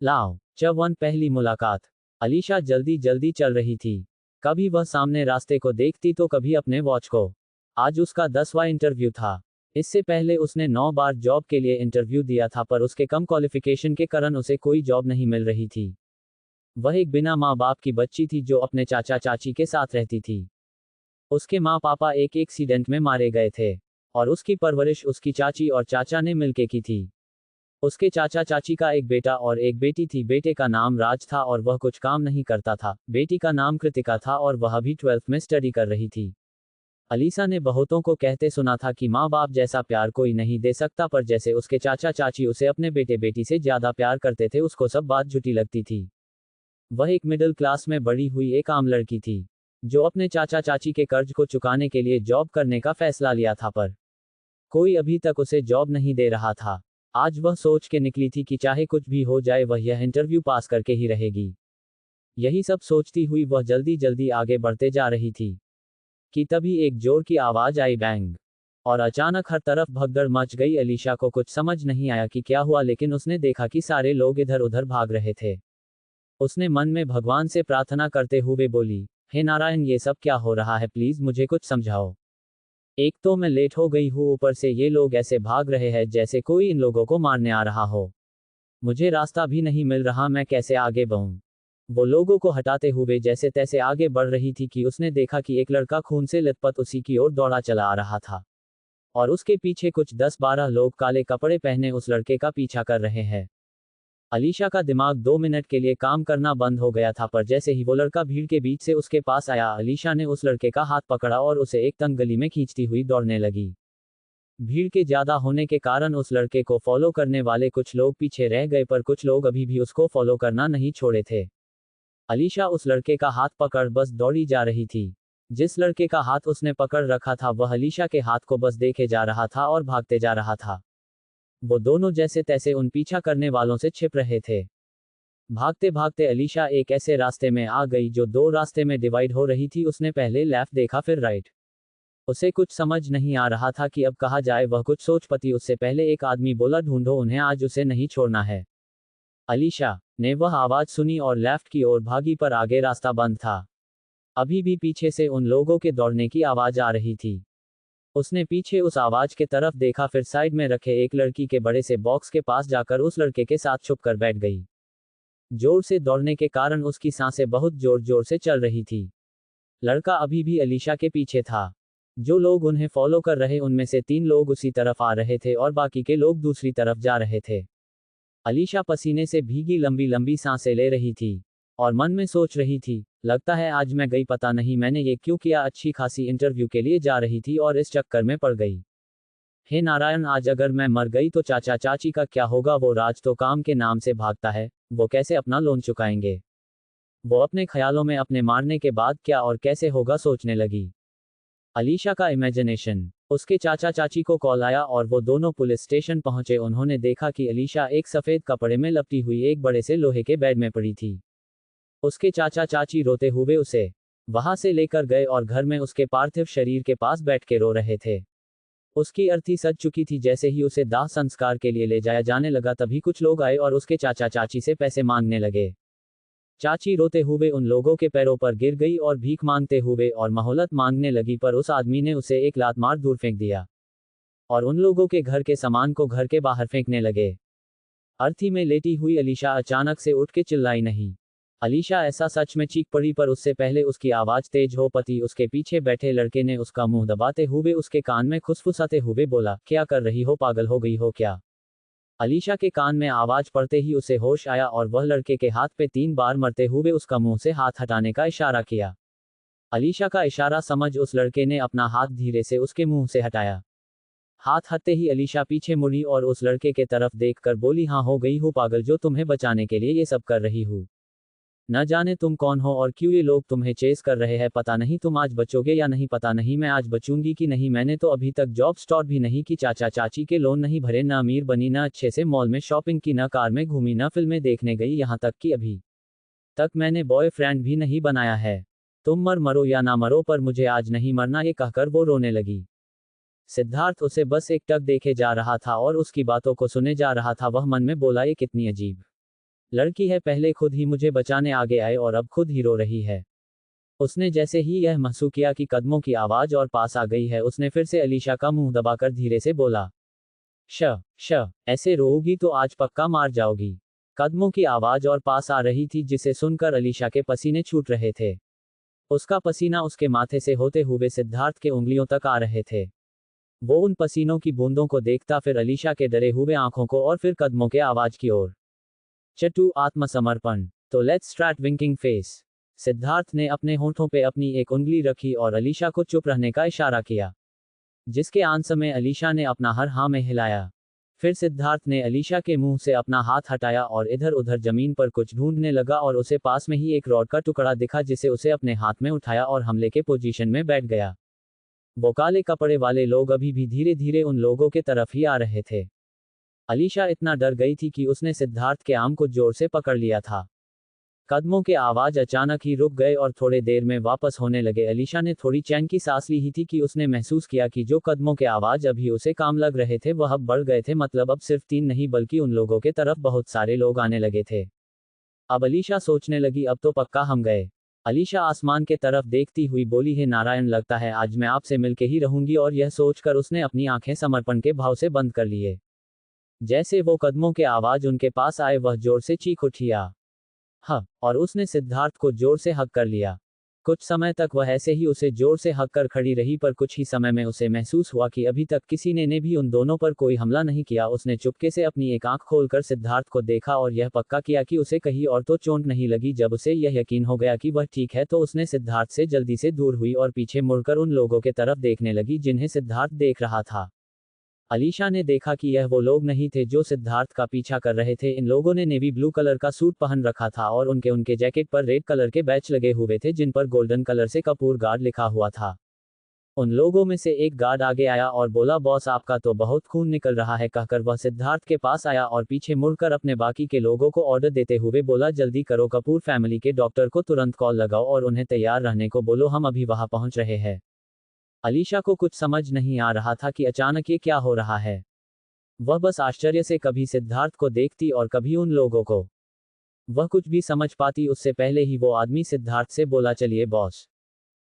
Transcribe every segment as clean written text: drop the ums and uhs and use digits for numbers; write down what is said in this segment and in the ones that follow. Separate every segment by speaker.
Speaker 1: लाओ च1 पहली मुलाकात। अलीशा जल्दी जल्दी चल रही थी। कभी वह सामने रास्ते को देखती तो कभी अपने वॉच को। आज उसका 10वां इंटरव्यू था। इससे पहले उसने 9 बार जॉब के लिए इंटरव्यू दिया था पर उसके कम क्वालिफिकेशन के कारण उसे कोई जॉब नहीं मिल रही थी। वह एक बिना माँ बाप की बच्ची थी जो अपने चाचा चाची के साथ रहती थी। उसके माँ पापा एक एक्सीडेंट में मारे गए थे और उसकी परवरिश उसकी चाची और चाचा ने मिलके की थी। उसके चाचा चाची का एक बेटा और एक बेटी थी। बेटे का नाम राज था और वह कुछ काम नहीं करता था। बेटी का नाम कृतिका था और वह भी 12th में स्टडी कर रही थी। अलीसा ने बहुतों को कहते सुना था कि माँ बाप जैसा प्यार कोई नहीं दे सकता, पर जैसे उसके चाचा चाची उसे अपने बेटे बेटी से ज्यादा प्यार करते थे उसको सब बात झूठी लगती थी। वह एक मिडिल क्लास में बड़ी हुई एक आम लड़की थी जो अपने चाचा चाची के कर्ज को चुकाने के लिए जॉब करने का फैसला लिया था, पर कोई अभी तक उसे जॉब नहीं दे रहा था। आज वह सोच के निकली थी कि चाहे कुछ भी हो जाए वह यह इंटरव्यू पास करके ही रहेगी। यही सब सोचती हुई वह जल्दी जल्दी आगे बढ़ते जा रही थी कि तभी एक जोर की आवाज आई, बैंग। और अचानक हर तरफ भगदड़ मच गई। अलीशा को कुछ समझ नहीं आया कि क्या हुआ, लेकिन उसने देखा कि सारे लोग इधर उधर भाग रहे थे। उसने मन में भगवान से प्रार्थना करते हुए बोली, हे नारायण, ये सब क्या हो रहा है, प्लीज मुझे कुछ समझाओ। एक तो मैं लेट हो गई हूँ, ऊपर से ये लोग ऐसे भाग रहे हैं जैसे कोई इन लोगों को मारने आ रहा हो। मुझे रास्ता भी नहीं मिल रहा, मैं कैसे आगे बढ़ूं। वो लोगों को हटाते हुए जैसे तैसे आगे बढ़ रही थी कि उसने देखा कि एक लड़का खून से लथपथ उसी की ओर दौड़ा चला आ रहा था और उसके पीछे कुछ 10-12 लोग काले कपड़े पहने उस लड़के का पीछा कर रहे हैं। अलीशा का दिमाग 2 मिनट के लिए काम करना बंद हो गया था, पर जैसे ही वो लड़का भीड़ के बीच से उसके पास आया, अलीशा ने उस लड़के का हाथ पकड़ा और उसे एक तंग गली में खींचती हुई दौड़ने लगी। भीड़ के ज्यादा होने के कारण उस लड़के को फॉलो करने वाले कुछ लोग पीछे रह गए, पर कुछ लोग अभी भी उसको फॉलो करना नहीं छोड़े थे। अलीशा उस लड़के का हाथ पकड़ बस दौड़ी जा रही थी। जिस लड़के का हाथ उसने पकड़ रखा था वह अलीशा के हाथ को बस देखे जा रहा था और भागते जा रहा था। वो दोनों जैसे तैसे उन पीछा करने वालों से छिप रहे थे। भागते भागते अलीशा एक ऐसे रास्ते में आ गई जो 2 रास्ते में डिवाइड हो रही थी। उसने पहले लेफ्ट देखा फिर राइट। उसे कुछ समझ नहीं आ रहा था कि अब कहा जाए। वह कुछ सोच पती उससे पहले एक आदमी बोला, ढूंढो उन्हें, आज उसे नहीं छोड़ना है। अलीशा ने वह आवाज सुनी और लेफ्ट की ओर भागी, पर आगे रास्ता बंद था। अभी भी पीछे से उन लोगों के दौड़ने की आवाज आ रही थी। उसने पीछे उस आवाज के तरफ देखा, फिर साइड में रखे एक लड़की के बड़े से बॉक्स के पास जाकर उस लड़के के साथ छुप कर बैठ गई। जोर से दौड़ने के कारण उसकी सांसें बहुत जोर जोर से चल रही थी। लड़का अभी भी अलीशा के पीछे था। जो लोग उन्हें फॉलो कर रहे उनमें से 3 लोग उसी तरफ आ रहे थे और बाकी के लोग दूसरी तरफ जा रहे थे। अलीशा पसीने से भीगी लंबी लंबी सांसें ले रही थी और मन में सोच रही थी, लगता है आज मैं गई, पता नहीं मैंने ये क्यों किया। अच्छी खासी इंटरव्यू के लिए जा रही थी और इस चक्कर में पड़ गई। हे नारायण, आज अगर मैं मर गई तो चाचा चाची का क्या होगा। वो राज तो काम के नाम से भागता है, वो कैसे अपना लोन चुकाएंगे। वो अपने ख्यालों में अपने मारने के बाद क्या और कैसे होगा सोचने लगी। अलीशा का इमेजिनेशन। उसके चाचा चाची को कॉल आया और वो दोनों पुलिस स्टेशन पहुंचे। उन्होंने देखा कि अलीशा एक सफेद कपड़े में लपटी हुई एक बड़े से लोहे के बेड में पड़ी थी। उसके चाचा चाची रोते हुए उसे वहां से लेकर गए और घर में उसके पार्थिव शरीर के पास बैठ के रो रहे थे। उसकी अर्थी सज चुकी थी। जैसे ही उसे दाह संस्कार के लिए ले जाया जाने लगा तभी कुछ लोग आए और उसके चाचा चाची से पैसे मांगने लगे। चाची रोते हुए उन लोगों के पैरों पर गिर गई और भीख मांगते हुए और मोहलत मांगने लगी, पर उस आदमी ने उसे एक लात मार दूर फेंक दिया और उन लोगों के घर के सामान को घर के बाहर फेंकने लगे। अर्थी में लेटी हुई अलीशा अचानक से उठ के चिल्लाई नहीं। अलीशा ऐसा सच में चीख पड़ी, पर उससे पहले उसकी आवाज तेज हो पती उसके पीछे बैठे लड़के ने उसका मुंह दबाते हुए उसके कान में खुसफुसाते हुए बोला, क्या कर रही हो, पागल हो गई हो क्या। अलीशा के कान में आवाज पड़ते ही उसे होश आया और वह लड़के के हाथ पे 3 बार मरते हुए उसका मुंह से हाथ हटाने का इशारा किया। अलीशा का इशारा समझ उस लड़के ने अपना हाथ धीरे से उसके मुंह से हटाया। हाथ हटते ही अलीशा पीछे मुड़ी और उस लड़के के तरफ देखकर बोली, हाँ हो गई हूँ पागल, जो तुम्हें बचाने के लिए ये सब कर रही हूँ। न जाने तुम कौन हो और क्यों ये लोग तुम्हें चेस कर रहे हैं। पता नहीं तुम आज बचोगे या नहीं, पता नहीं मैं आज बचूंगी कि नहीं। मैंने तो अभी तक जॉब स्टार्ट भी नहीं की, चाचा चाची के लोन नहीं भरे, न अमीर बनी, न अच्छे से मॉल में शॉपिंग की, न कार में घूमी, न फिल्में देखने गई, यहाँ तक कि अभी तक मैंने बॉयफ्रेंड भी नहीं बनाया है। तुम मरो या ना मरो, पर मुझे आज नहीं मरना, ये कहकर वो रोने लगी। सिद्धार्थ उसे बस एक टक देखे जा रहा था और उसकी बातों को सुने जा रहा था। वह मन में बोला, ये कितनी अजीब लड़की है, पहले खुद ही मुझे बचाने आगे आए और अब खुद ही रो रही है। उसने जैसे ही यह महसूस किया कि कदमों की आवाज और पास आ गई है, उसने फिर से अलीशा का मुंह दबाकर धीरे से बोला, श, ऐसे रोओगी तो आज पक्का मार जाओगी। कदमों की आवाज और पास आ रही थी, जिसे सुनकर अलीशा के पसीने छूट रहे थे। उसका पसीना उसके माथे से होते हुए सिद्धार्थ के उंगलियों तक आ रहे थे। वो उन पसीनों की बूंदों को देखता, फिर अलीशा के डरे हुए आंखों को, और फिर कदमों के आवाज की ओर। चटू आत्मसमर्पण। तो let's start winking face. Siddharth ने अपने होंठों पे अपनी एक उंगली रखी और अलीशा को चुप रहने का इशारा किया, जिसके आंसर में अलीशा ने अपना हर हाँ में हिलाया। फिर सिद्धार्थ ने अलीशा के मुंह से अपना हाथ हटाया और इधर उधर जमीन पर कुछ ढूंढने लगा, और उसे पास में ही एक रॉड का टुकड़ा दिखा, जिसे उसे अपने हाथ में उठाया और हमले के पोजीशन में बैठ गया। वो काले कपड़े वाले लोग अभी भी धीरे धीरे उन लोगों के तरफ ही आ रहे थे। अलीशा इतना डर गई थी कि उसने सिद्धार्थ के आर्म को जोर से पकड़ लिया था। कदमों के आवाज अचानक ही रुक गए और थोड़े देर में वापस होने लगे। अलीशा ने थोड़ी चैन की सांस ली ही थी कि उसने महसूस किया कि जो कदमों के आवाज अभी उसे काम लग रहे थे वह अब बढ़ गए थे। मतलब अब सिर्फ 3 नहीं बल्कि उन लोगों के तरफ बहुत सारे लोग आने लगे थे। अब अलीशा सोचने लगी, अब तो पक्का हम गए। अलीशा आसमान के तरफ देखती हुई बोली, हे नारायण, लगता है आज मैं आपसे मिलके ही रहूंगी। और यह सोचकर उसने अपनी आंखें समर्पण के भाव से बंद कर लिए। जैसे वो कदमों के आवाज उनके पास आए, वह जोर से चीख उठिया, हाँ, और उसने सिद्धार्थ को जोर से हक कर लिया। कुछ समय तक वह ऐसे ही उसे जोर से हक कर खड़ी रही, पर कुछ ही समय में उसे महसूस हुआ कि अभी तक किसी ने भी उन दोनों पर कोई हमला नहीं किया। उसने चुपके से अपनी एक आंख खोलकर सिद्धार्थ को देखा और यह पक्का किया कि उसे कहीं और तो चोट नहीं लगी। जब उसे यह यकीन हो गया कि वह ठीक है, तो उसने सिद्धार्थ से जल्दी से दूर हुई और पीछे मुड़कर उन लोगों के तरफ देखने लगी जिन्हें सिद्धार्थ देख रहा था। अलीशा ने देखा कि यह वो लोग नहीं थे जो सिद्धार्थ का पीछा कर रहे थे। इन लोगों ने नेवी ब्लू कलर का सूट पहन रखा था और उनके जैकेट पर रेड कलर के बैच लगे हुए थे, जिन पर गोल्डन कलर से कपूर गार्ड लिखा हुआ था। उन लोगों में से एक गार्ड आगे आया और बोला, बॉस आपका तो बहुत खून निकल रहा है। कहकर वह सिद्धार्थ के पास आया और पीछे मुड़कर अपने बाकी के लोगों को ऑर्डर देते हुए बोला, जल्दी करो, कपूर फैमिली के डॉक्टर को तुरंत कॉल लगाओ और उन्हें तैयार रहने को बोलो, हम अभी वहां पहुंच रहे हैं। अलीशा को कुछ समझ नहीं आ रहा था कि अचानक ये क्या हो रहा है। वह बस आश्चर्य से कभी सिद्धार्थ को देखती और कभी उन लोगों को। वह कुछ भी समझ पाती उससे पहले ही वो आदमी सिद्धार्थ से बोला, चलिए बॉस।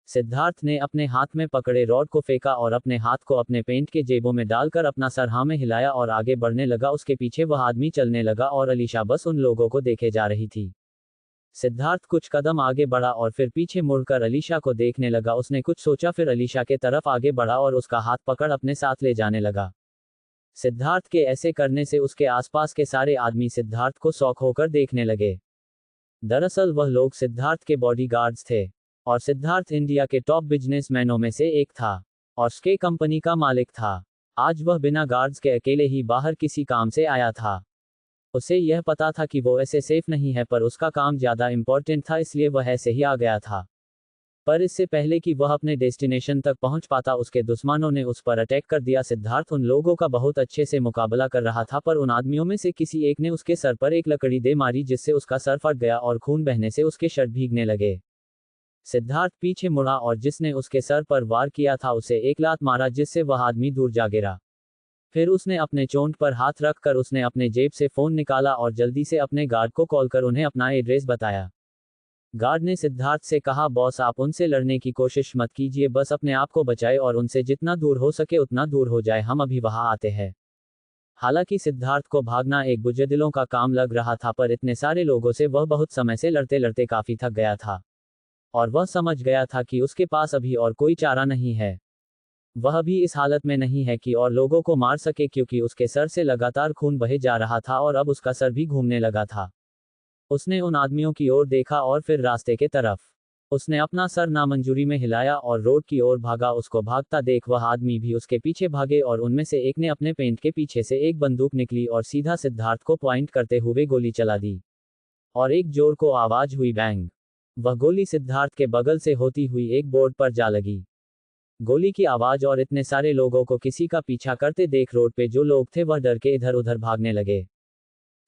Speaker 1: सिद्धार्थ ने अपने हाथ में पकड़े रॉड को फेंका और अपने हाथ को अपने पेंट के जेबों में डालकर अपना सर हाँ में हिलाया और आगे बढ़ने लगा। उसके पीछे वह आदमी चलने लगा और अलीशा बस उन लोगों को देखे जा रही थी। सिद्धार्थ कुछ कदम आगे बढ़ा और फिर पीछे मुड़कर अलीशा को देखने लगा। उसने कुछ सोचा, फिर अलीशा के तरफ आगे बढ़ा और उसका हाथ पकड़ अपने साथ ले जाने लगा। सिद्धार्थ के ऐसे करने से उसके आसपास के सारे आदमी सिद्धार्थ को शौक होकर देखने लगे। दरअसल वह लोग सिद्धार्थ के बॉडीगार्ड्स थे और सिद्धार्थ इंडिया के टॉप बिजनेसमैनों में से एक था और स्के कंपनी का मालिक था। आज वह बिना गार्ड्स के अकेले ही बाहर किसी काम से आया था। उसे यह पता था कि वो ऐसे सेफ नहीं है, पर उसका काम ज्यादा इंपॉर्टेंट था, इसलिए वह ऐसे ही आ गया था। पर इससे पहले कि वह अपने डेस्टिनेशन तक पहुंच पाता, उसके दुश्मनों ने उस पर अटैक कर दिया। सिद्धार्थ उन लोगों का बहुत अच्छे से मुकाबला कर रहा था, पर उन आदमियों में से किसी एक ने उसके सर पर एक लकड़ी दे मारी, जिससे उसका सर फट गया और खून बहने से उसके शर्ट भीगने लगे। सिद्धार्थ पीछे मुड़ा और जिसने उसके सर पर वार किया था उसे एक लात मारा, जिससे वह आदमी दूर जा गिरा। फिर उसने अपने चोंच पर हाथ रखकर उसने अपने जेब से फोन निकाला और जल्दी से अपने गार्ड को कॉल कर उन्हें अपना एड्रेस बताया। गार्ड ने सिद्धार्थ से कहा, बॉस आप उनसे लड़ने की कोशिश मत कीजिए, बस अपने आप को बचाए और उनसे जितना दूर हो सके उतना दूर हो जाए, हम अभी वहां आते हैं। हालांकि सिद्धार्थ को भागना एक बुज़दिलों का काम लग रहा था, पर इतने सारे लोगों से वह बहुत समय से लड़ते लड़ते काफी थक गया था और वह समझ गया था कि उसके पास अभी और कोई चारा नहीं है। वह भी इस हालत में नहीं है कि और लोगों को मार सके, क्योंकि उसके सर से लगातार खून बहे जा रहा था और अब उसका सर भी घूमने लगा था। उसने उन आदमियों की ओर देखा और फिर रास्ते के तरफ। उसने अपना सर नामंजूरी में हिलाया और रोड की ओर भागा। उसको भागता देख वह आदमी भी उसके पीछे भागे और उनमें से एक ने अपने पेंट के पीछे से एक बंदूक निकली और सीधा सिद्धार्थ को पॉइंट करते हुए गोली चला दी और एक जोर को आवाज हुई, बैंग। वह गोली सिद्धार्थ के बगल से होती हुई एक बोर्ड पर जा लगी। गोली की आवाज और इतने सारे लोगों को किसी का पीछा करते देख रोड पे जो लोग थे वह डर के इधर उधर भागने लगे।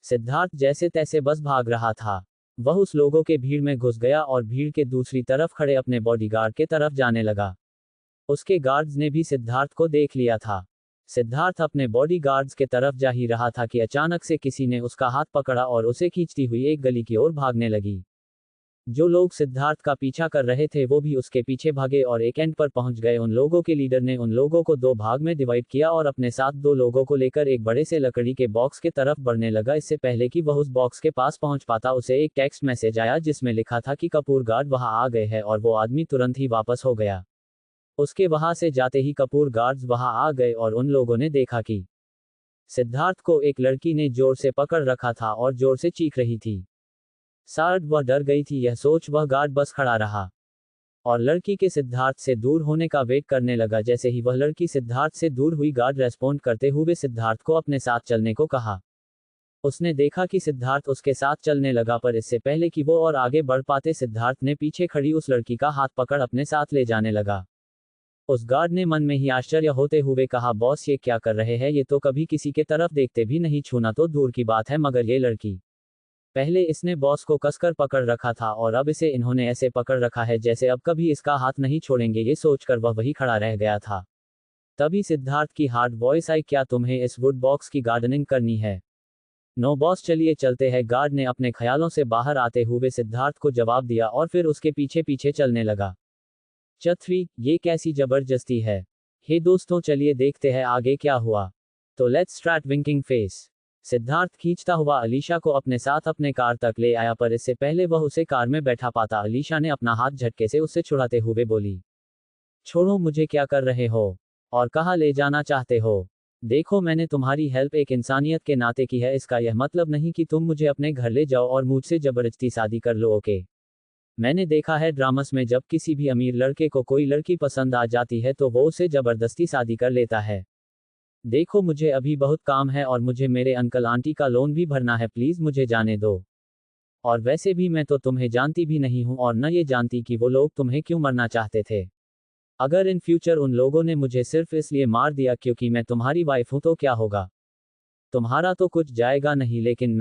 Speaker 1: सिद्धार्थ जैसे तैसे बस भाग रहा था। वह उस लोगों के भीड़ में घुस गया और भीड़ के दूसरी तरफ खड़े अपने बॉडीगार्ड के तरफ जाने लगा। उसके गार्ड्स ने भी सिद्धार्थ को देख लिया था। सिद्धार्थ अपने बॉडीगार्ड्स के तरफ जा ही रहा था कि अचानक से किसी ने उसका हाथ पकड़ा और उसे खींचती हुई एक गली की ओर भागने लगी। जो लोग सिद्धार्थ का पीछा कर रहे थे वो भी उसके पीछे भागे और एक एंड पर पहुंच गए। उन लोगों के लीडर ने उन लोगों को दो भाग में डिवाइड किया और अपने साथ दो लोगों को लेकर एक बड़े से लकड़ी के बॉक्स के तरफ बढ़ने लगा। इससे पहले कि वह उस बॉक्स के पास पहुंच पाता उसे एक टेक्स्ट मैसेज आया जिसमें लिखा था कि कपूर गार्ड वहां आ गए हैं और वो आदमी तुरंत ही वापस हो गया। उसके वहां से जाते ही कपूर गार्ड्स वहां आ गए और उन लोगों ने देखा कि सिद्धार्थ को एक लड़की ने जोर से पकड़ रखा था और जोर से चीख रही थी। शायद वह डर गई थी। यह सोच वह गार्ड बस खड़ा रहा और लड़की के सिद्धार्थ से दूर होने का वेट करने लगा। जैसे ही वह लड़की सिद्धार्थ से दूर हुई गार्ड रेस्पॉन्ड करते हुए सिद्धार्थ को अपने साथ चलने को कहा। उसने देखा कि सिद्धार्थ उसके साथ चलने लगा, पर इससे पहले कि वो और आगे बढ़ पाते सिद्धार्थ ने पीछे खड़ी उस लड़की का हाथ पकड़ अपने साथ ले जाने लगा। उस गार्ड ने मन में ही आश्चर्य होते हुए कहा, बॉस ये क्या कर रहे हैं, ये तो कभी किसी के तरफ देखते भी नहीं, छूना तो दूर की बात है, मगर ये लड़की। पहले इसने बॉस को कसकर पकड़ रखा था और अब इसे इन्होंने ऐसे पकड़ रखा है जैसे अब कभी इसका हाथ नहीं छोड़ेंगे। ये सोचकर वह वही खड़ा रह गया था। तभी सिद्धार्थ की हार्ड वॉइस आई, क्या तुम्हें इस वुड बॉक्स की गार्डनिंग करनी है? नो बॉस, चलिए चलते हैं। गार्ड ने अपने ख्यालों से बाहर आते हुए सिद्धार्थ को जवाब दिया और फिर उसके पीछे पीछे चलने लगा। छतरी, ये कैसी जबरदस्ती है। हे दोस्तों, चलिए देखते हैं आगे क्या हुआ। तो let's start winking face. Siddharth खींचता हुआ अलीशा को अपने साथ अपने कार तक ले आया, पर इससे पहले वह उसे कार में बैठा पाता अलीशा ने अपना हाथ झटके से उससे छुड़ाते हुए बोली, छोड़ो मुझे, क्या कर रहे हो और कहाँ ले जाना चाहते हो? देखो, मैंने तुम्हारी हेल्प एक इंसानियत के नाते की है, इसका यह मतलब नहीं कि तुम मुझे अपने घर ले जाओ और मुझसे जबरदस्ती शादी कर लो, ओके? मैंने देखा है ड्रामस में जब किसी भी अमीर लड़के को कोई लड़की पसंद आ जाती है तो वो उसे जबरदस्ती शादी कर लेता है। देखो, मुझे अभी बहुत काम है और मुझे मेरे अंकल आंटी का लोन भी भरना है, प्लीज मुझे जाने दो। और वैसे भी मैं तो तुम्हें जानती भी नहीं हूं और न ये जानती कि वो लोग तुम्हें क्यों मरना चाहते थे। अगर इन फ्यूचर उन लोगों ने मुझे सिर्फ इसलिए मार दिया क्योंकि मैं तुम्हारी वाइफ हूं तो क्या होगा? तुम्हारा तो कुछ जाएगा नहीं, लेकिन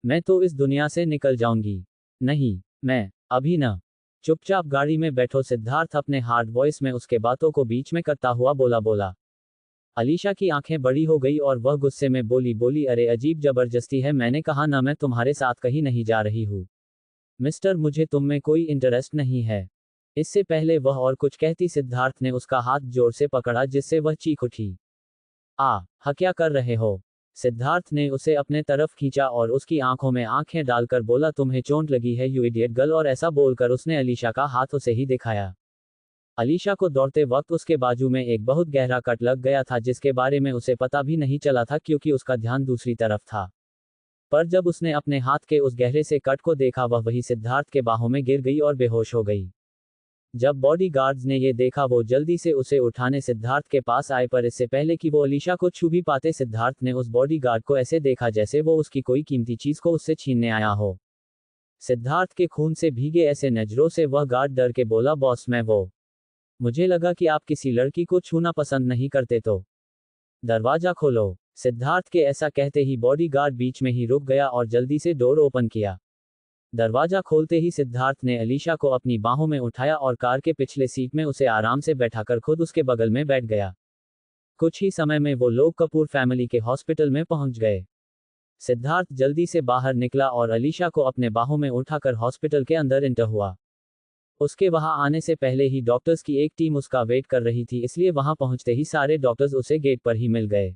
Speaker 1: मैं तो इस दुनिया से निकल जाऊंगी। नहीं, मैं अभी न। चुपचाप गाड़ी में बैठो। सिद्धार्थ अपने हार्ड वॉइस में उसके बातों को बीच में करता हुआ बोला। अलीशा की आंखें बड़ी हो गई और वह गुस्से में बोली, अरे अजीब जबरदस्ती है, मैंने कहा ना मैं तुम्हारे साथ कहीं नहीं जा रही हूँ। मिस्टर, मुझे तुम में कोई इंटरेस्ट नहीं है। इससे पहले वह और कुछ कहती सिद्धार्थ ने उसका हाथ जोर से पकड़ा जिससे वह चीख उठी। क्या कर रहे हो? सिद्धार्थ ने उसे अपने तरफ खींचा और उसकी आंखों में आंखें डालकर बोला, तुम्हें चोट लगी है यू इडियट गर्ल, और ऐसा बोलकर उसने अलीशा का हाथ उसे ही दिखाया। अलीशा को दौड़ते वक्त उसके बाजू में एक बहुत गहरा कट लग गया था जिसके बारे में उसे पता भी नहीं चला था क्योंकि उसका ध्यान दूसरी तरफ था। पर जब उसने अपने हाथ के उस गहरे से कट को देखा वह वही सिद्धार्थ के बाहों में गिर गई और बेहोश हो गई। जब बॉडीगार्ड्स ने ये देखा वो जल्दी से उसे उठाने सिद्धार्थ के पास आए, पर इससे पहले कि वो अलीशा को छू भी पाते सिद्धार्थ ने उस बॉडीगार्ड को ऐसे देखा जैसे वो उसकी कोई कीमती चीज को उससे छीनने आया हो। सिद्धार्थ के खून से भीगे ऐसे नजरों से वह गार्ड डर के बोला, बॉस मुझे लगा कि आप किसी लड़की को छूना पसंद नहीं करते, तो दरवाजा खोलो। सिद्धार्थ के ऐसा कहते ही बॉडीगार्ड बीच में ही रुक गया और जल्दी से डोर ओपन किया। दरवाजा खोलते ही सिद्धार्थ ने अलीशा को अपनी बाहों में उठाया और कार के पिछले सीट में उसे आराम से बैठाकर खुद उसके बगल में बैठ गया। कुछ ही समय में वो लोग कपूर फैमिली के हॉस्पिटल में पहुंच गए। सिद्धार्थ जल्दी से बाहर निकला और अलीशा को अपने बाहों में उठाकर हॉस्पिटल के अंदर एंटर हुआ। उसके वहां आने से पहले ही डॉक्टर्स की एक टीम उसका वेट कर रही थी, इसलिए वहां पहुंचते ही सारे डॉक्टर्स उसे गेट पर ही मिल गए।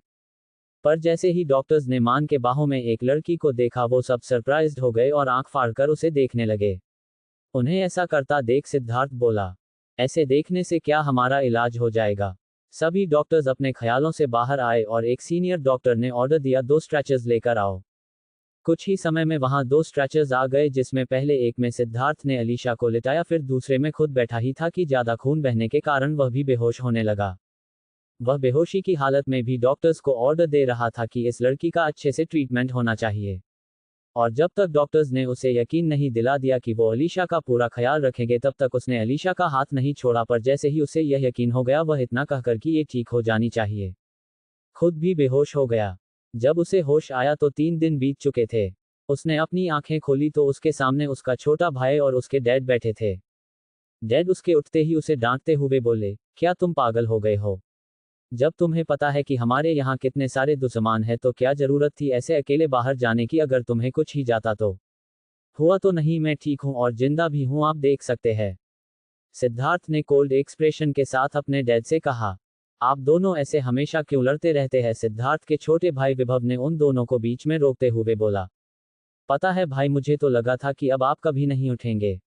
Speaker 1: पर जैसे ही डॉक्टर्स ने मान के बाहों में एक लड़की को देखा वो सब सरप्राइज्ड हो गए और आंख फाड़कर उसे देखने लगे। उन्हें ऐसा करता देख सिद्धार्थ बोला, ऐसे देखने से क्या हमारा इलाज हो जाएगा? सभी डॉक्टर्स अपने ख्यालों से बाहर आए और एक सीनियर डॉक्टर ने ऑर्डर दिया, 2 स्ट्रेचर्स लेकर आओ। कुछ ही समय में वहां 2 स्ट्रेचर्स आ गए जिसमें पहले एक में सिद्धार्थ ने अलीशा को लिटाया, फिर दूसरे में खुद बैठा ही था कि ज्यादा खून बहने के कारण वह भी बेहोश होने लगा। वह बेहोशी की हालत में भी डॉक्टर्स को ऑर्डर दे रहा था कि इस लड़की का अच्छे से ट्रीटमेंट होना चाहिए। और जब तक डॉक्टर्स ने उसे यकीन नहीं दिला दिया कि वो अलीशा का पूरा ख्याल रखेंगे तब तक उसने अलीशा का हाथ नहीं छोड़ा, पर जैसे ही उसे यह यकीन हो गया वह इतना कहकर कि ये ठीक हो जानी चाहिए, खुद भी बेहोश हो गया। जब उसे होश आया तो 3 दिन बीत चुके थे। उसने अपनी आंखें खोली तो उसके सामने उसका छोटा भाई और उसके डैड बैठे थे। डैड उसके उठते ही उसे डांटते हुए बोले, क्या तुम पागल हो गए हो? जब तुम्हें पता है कि हमारे यहाँ कितने सारे दुश्मन हैं तो क्या जरूरत थी ऐसे अकेले बाहर जाने की, अगर तुम्हें कुछ ही जाता तो। हुआ तो नहीं, मैं ठीक हूँ और जिंदा भी हूँ, आप देख सकते हैं। सिद्धार्थ ने कोल्ड एक्सप्रेशन के साथ अपने डैड से कहा। आप दोनों ऐसे हमेशा क्यों लड़ते रहते हैं? सिद्धार्थ के छोटे भाई विभव ने उन दोनों को बीच में रोकते हुए बोला। पता है भाई, मुझे तो लगा था कि अब आप कभी नहीं उठेंगे,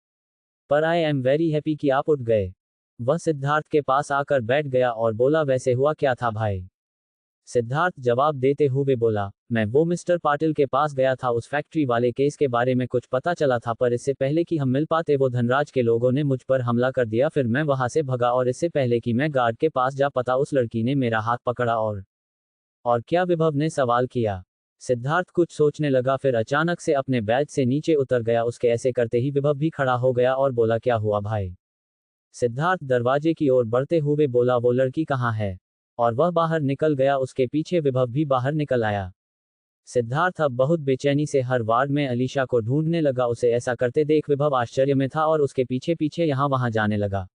Speaker 1: पर आई एम वेरी हैप्पी कि आप उठ गए। वह सिद्धार्थ के पास आकर बैठ गया और बोला, वैसे हुआ क्या था भाई? सिद्धार्थ जवाब देते हुए बोला, मैं वो मिस्टर पाटिल के पास गया था, उस फैक्ट्री वाले केस के बारे में कुछ पता चला था, पर इससे पहले कि हम मिल पाते वो धनराज के लोगों ने मुझ पर हमला कर दिया। फिर मैं वहां से भगा और इससे पहले कि मैं गार्ड के पास जा पाता उस लड़की ने मेरा हाथ पकड़ा और क्या? विभव ने सवाल किया। सिद्धार्थ कुछ सोचने लगा, फिर अचानक से अपने बैच से नीचे उतर गया। उसके ऐसे करते ही विभव भी खड़ा हो गया और बोला, क्या हुआ भाई? सिद्धार्थ दरवाजे की ओर बढ़ते हुए बोला, वो लड़की कहाँ है? और वह बाहर निकल गया। उसके पीछे विभव भी बाहर निकल आया। सिद्धार्थ अब बहुत बेचैनी से हर वार्ड में अलीशा को ढूंढने लगा। उसे ऐसा करते देख विभव आश्चर्य में था और उसके पीछे पीछे यहाँ वहां जाने लगा।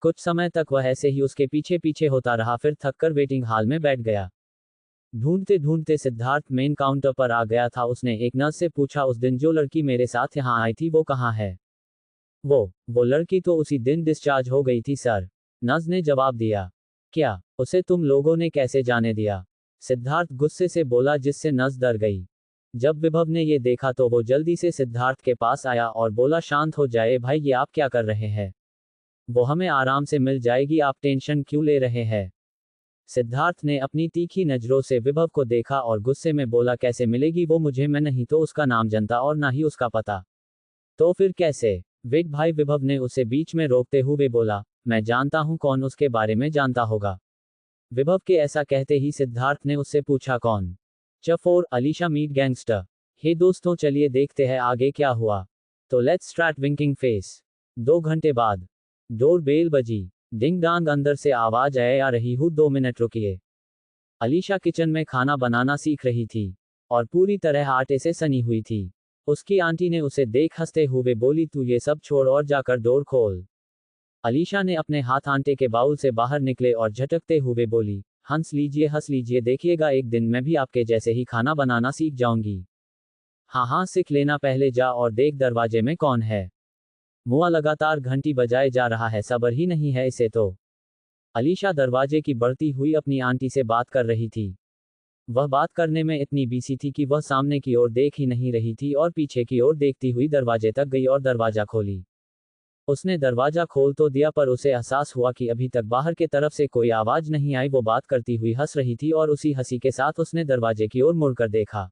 Speaker 1: कुछ समय तक वह ऐसे ही उसके पीछे पीछे होता रहा, फिर थककर वेटिंग हॉल में बैठ गया। ढूंढते ढूंढते सिद्धार्थ मेन काउंटर पर आ गया था। उसने एक नर्स से पूछा, उस दिन जो लड़की मेरे साथ यहाँ आई थी वो कहाँ है? वो लड़की तो उसी दिन डिस्चार्ज हो गई थी सर, नर्स ने जवाब दिया। क्या? उसे तुम लोगों ने कैसे जाने दिया? सिद्धार्थ गुस्से से बोला, जिससे नर्स डर गई। जब विभव ने ये देखा तो वो जल्दी से सिद्धार्थ के पास आया और बोला, शांत हो जाए भाई, ये आप क्या कर रहे हैं? वो हमें आराम से मिल जाएगी, आप टेंशन क्यों ले रहे हैं? सिद्धार्थ ने अपनी तीखी नजरों से विभव को देखा और गुस्से में बोला, कैसे मिलेगी वो मुझे? मैं नहीं तो उसका नाम जानता और ना ही उसका पता। तो फिर कैसे? वेट भाई, विभव ने उसे बीच में रोकते हुए बोला, मैं जानता हूं कौन उसके बारे में जानता होगा। विभव के ऐसा कहते ही सिद्धार्थ ने उससे पूछा, कौन? चफोर अलीशा मीट गैंगस्टर। हे दोस्तों, चलिए देखते हैं आगे क्या हुआ। तो लेट्स स्टार्ट विंकिंग फेस। 2 घंटे बाद डोर बेल बजी। डिंग डांग, अंदर से आवाज आ रही हूँ, 2 मिनट रुकिए। अलीशा किचन में खाना बनाना सीख रही थी और पूरी तरह आटे से सनी हुई थी। उसकी आंटी ने उसे देख हंसते हुए बोली, तू ये सब छोड़ और जाकर डोर खोल। अलीशा ने अपने हाथ आटे के बाउल से बाहर निकले और झटकते हुए बोली, हंस लीजिए, देखिएगा एक दिन मैं भी आपके जैसे ही खाना बनाना सीख जाऊंगी। हाँ हाँ, सीख लेना, पहले जा और देख दरवाजे में कौन है। मुआ लगातार घंटी बजाए जा रहा है, सब्र ही नहीं है इसे तो। अलीशा दरवाजे की बढ़ती हुई अपनी आंटी से बात कर रही थी। वह बात करने में इतनी बिजी थी कि वह सामने की ओर देख ही नहीं रही थी और पीछे की ओर देखती हुई दरवाजे तक गई और दरवाजा खोली। उसने दरवाजा खोल तो दिया, पर उसे एहसास हुआ कि अभी तक बाहर के तरफ से कोई आवाज नहीं आई। वो बात करती हुई हंस रही थी और उसी हंसी के साथ उसने दरवाजे की ओर मुड़कर देखा।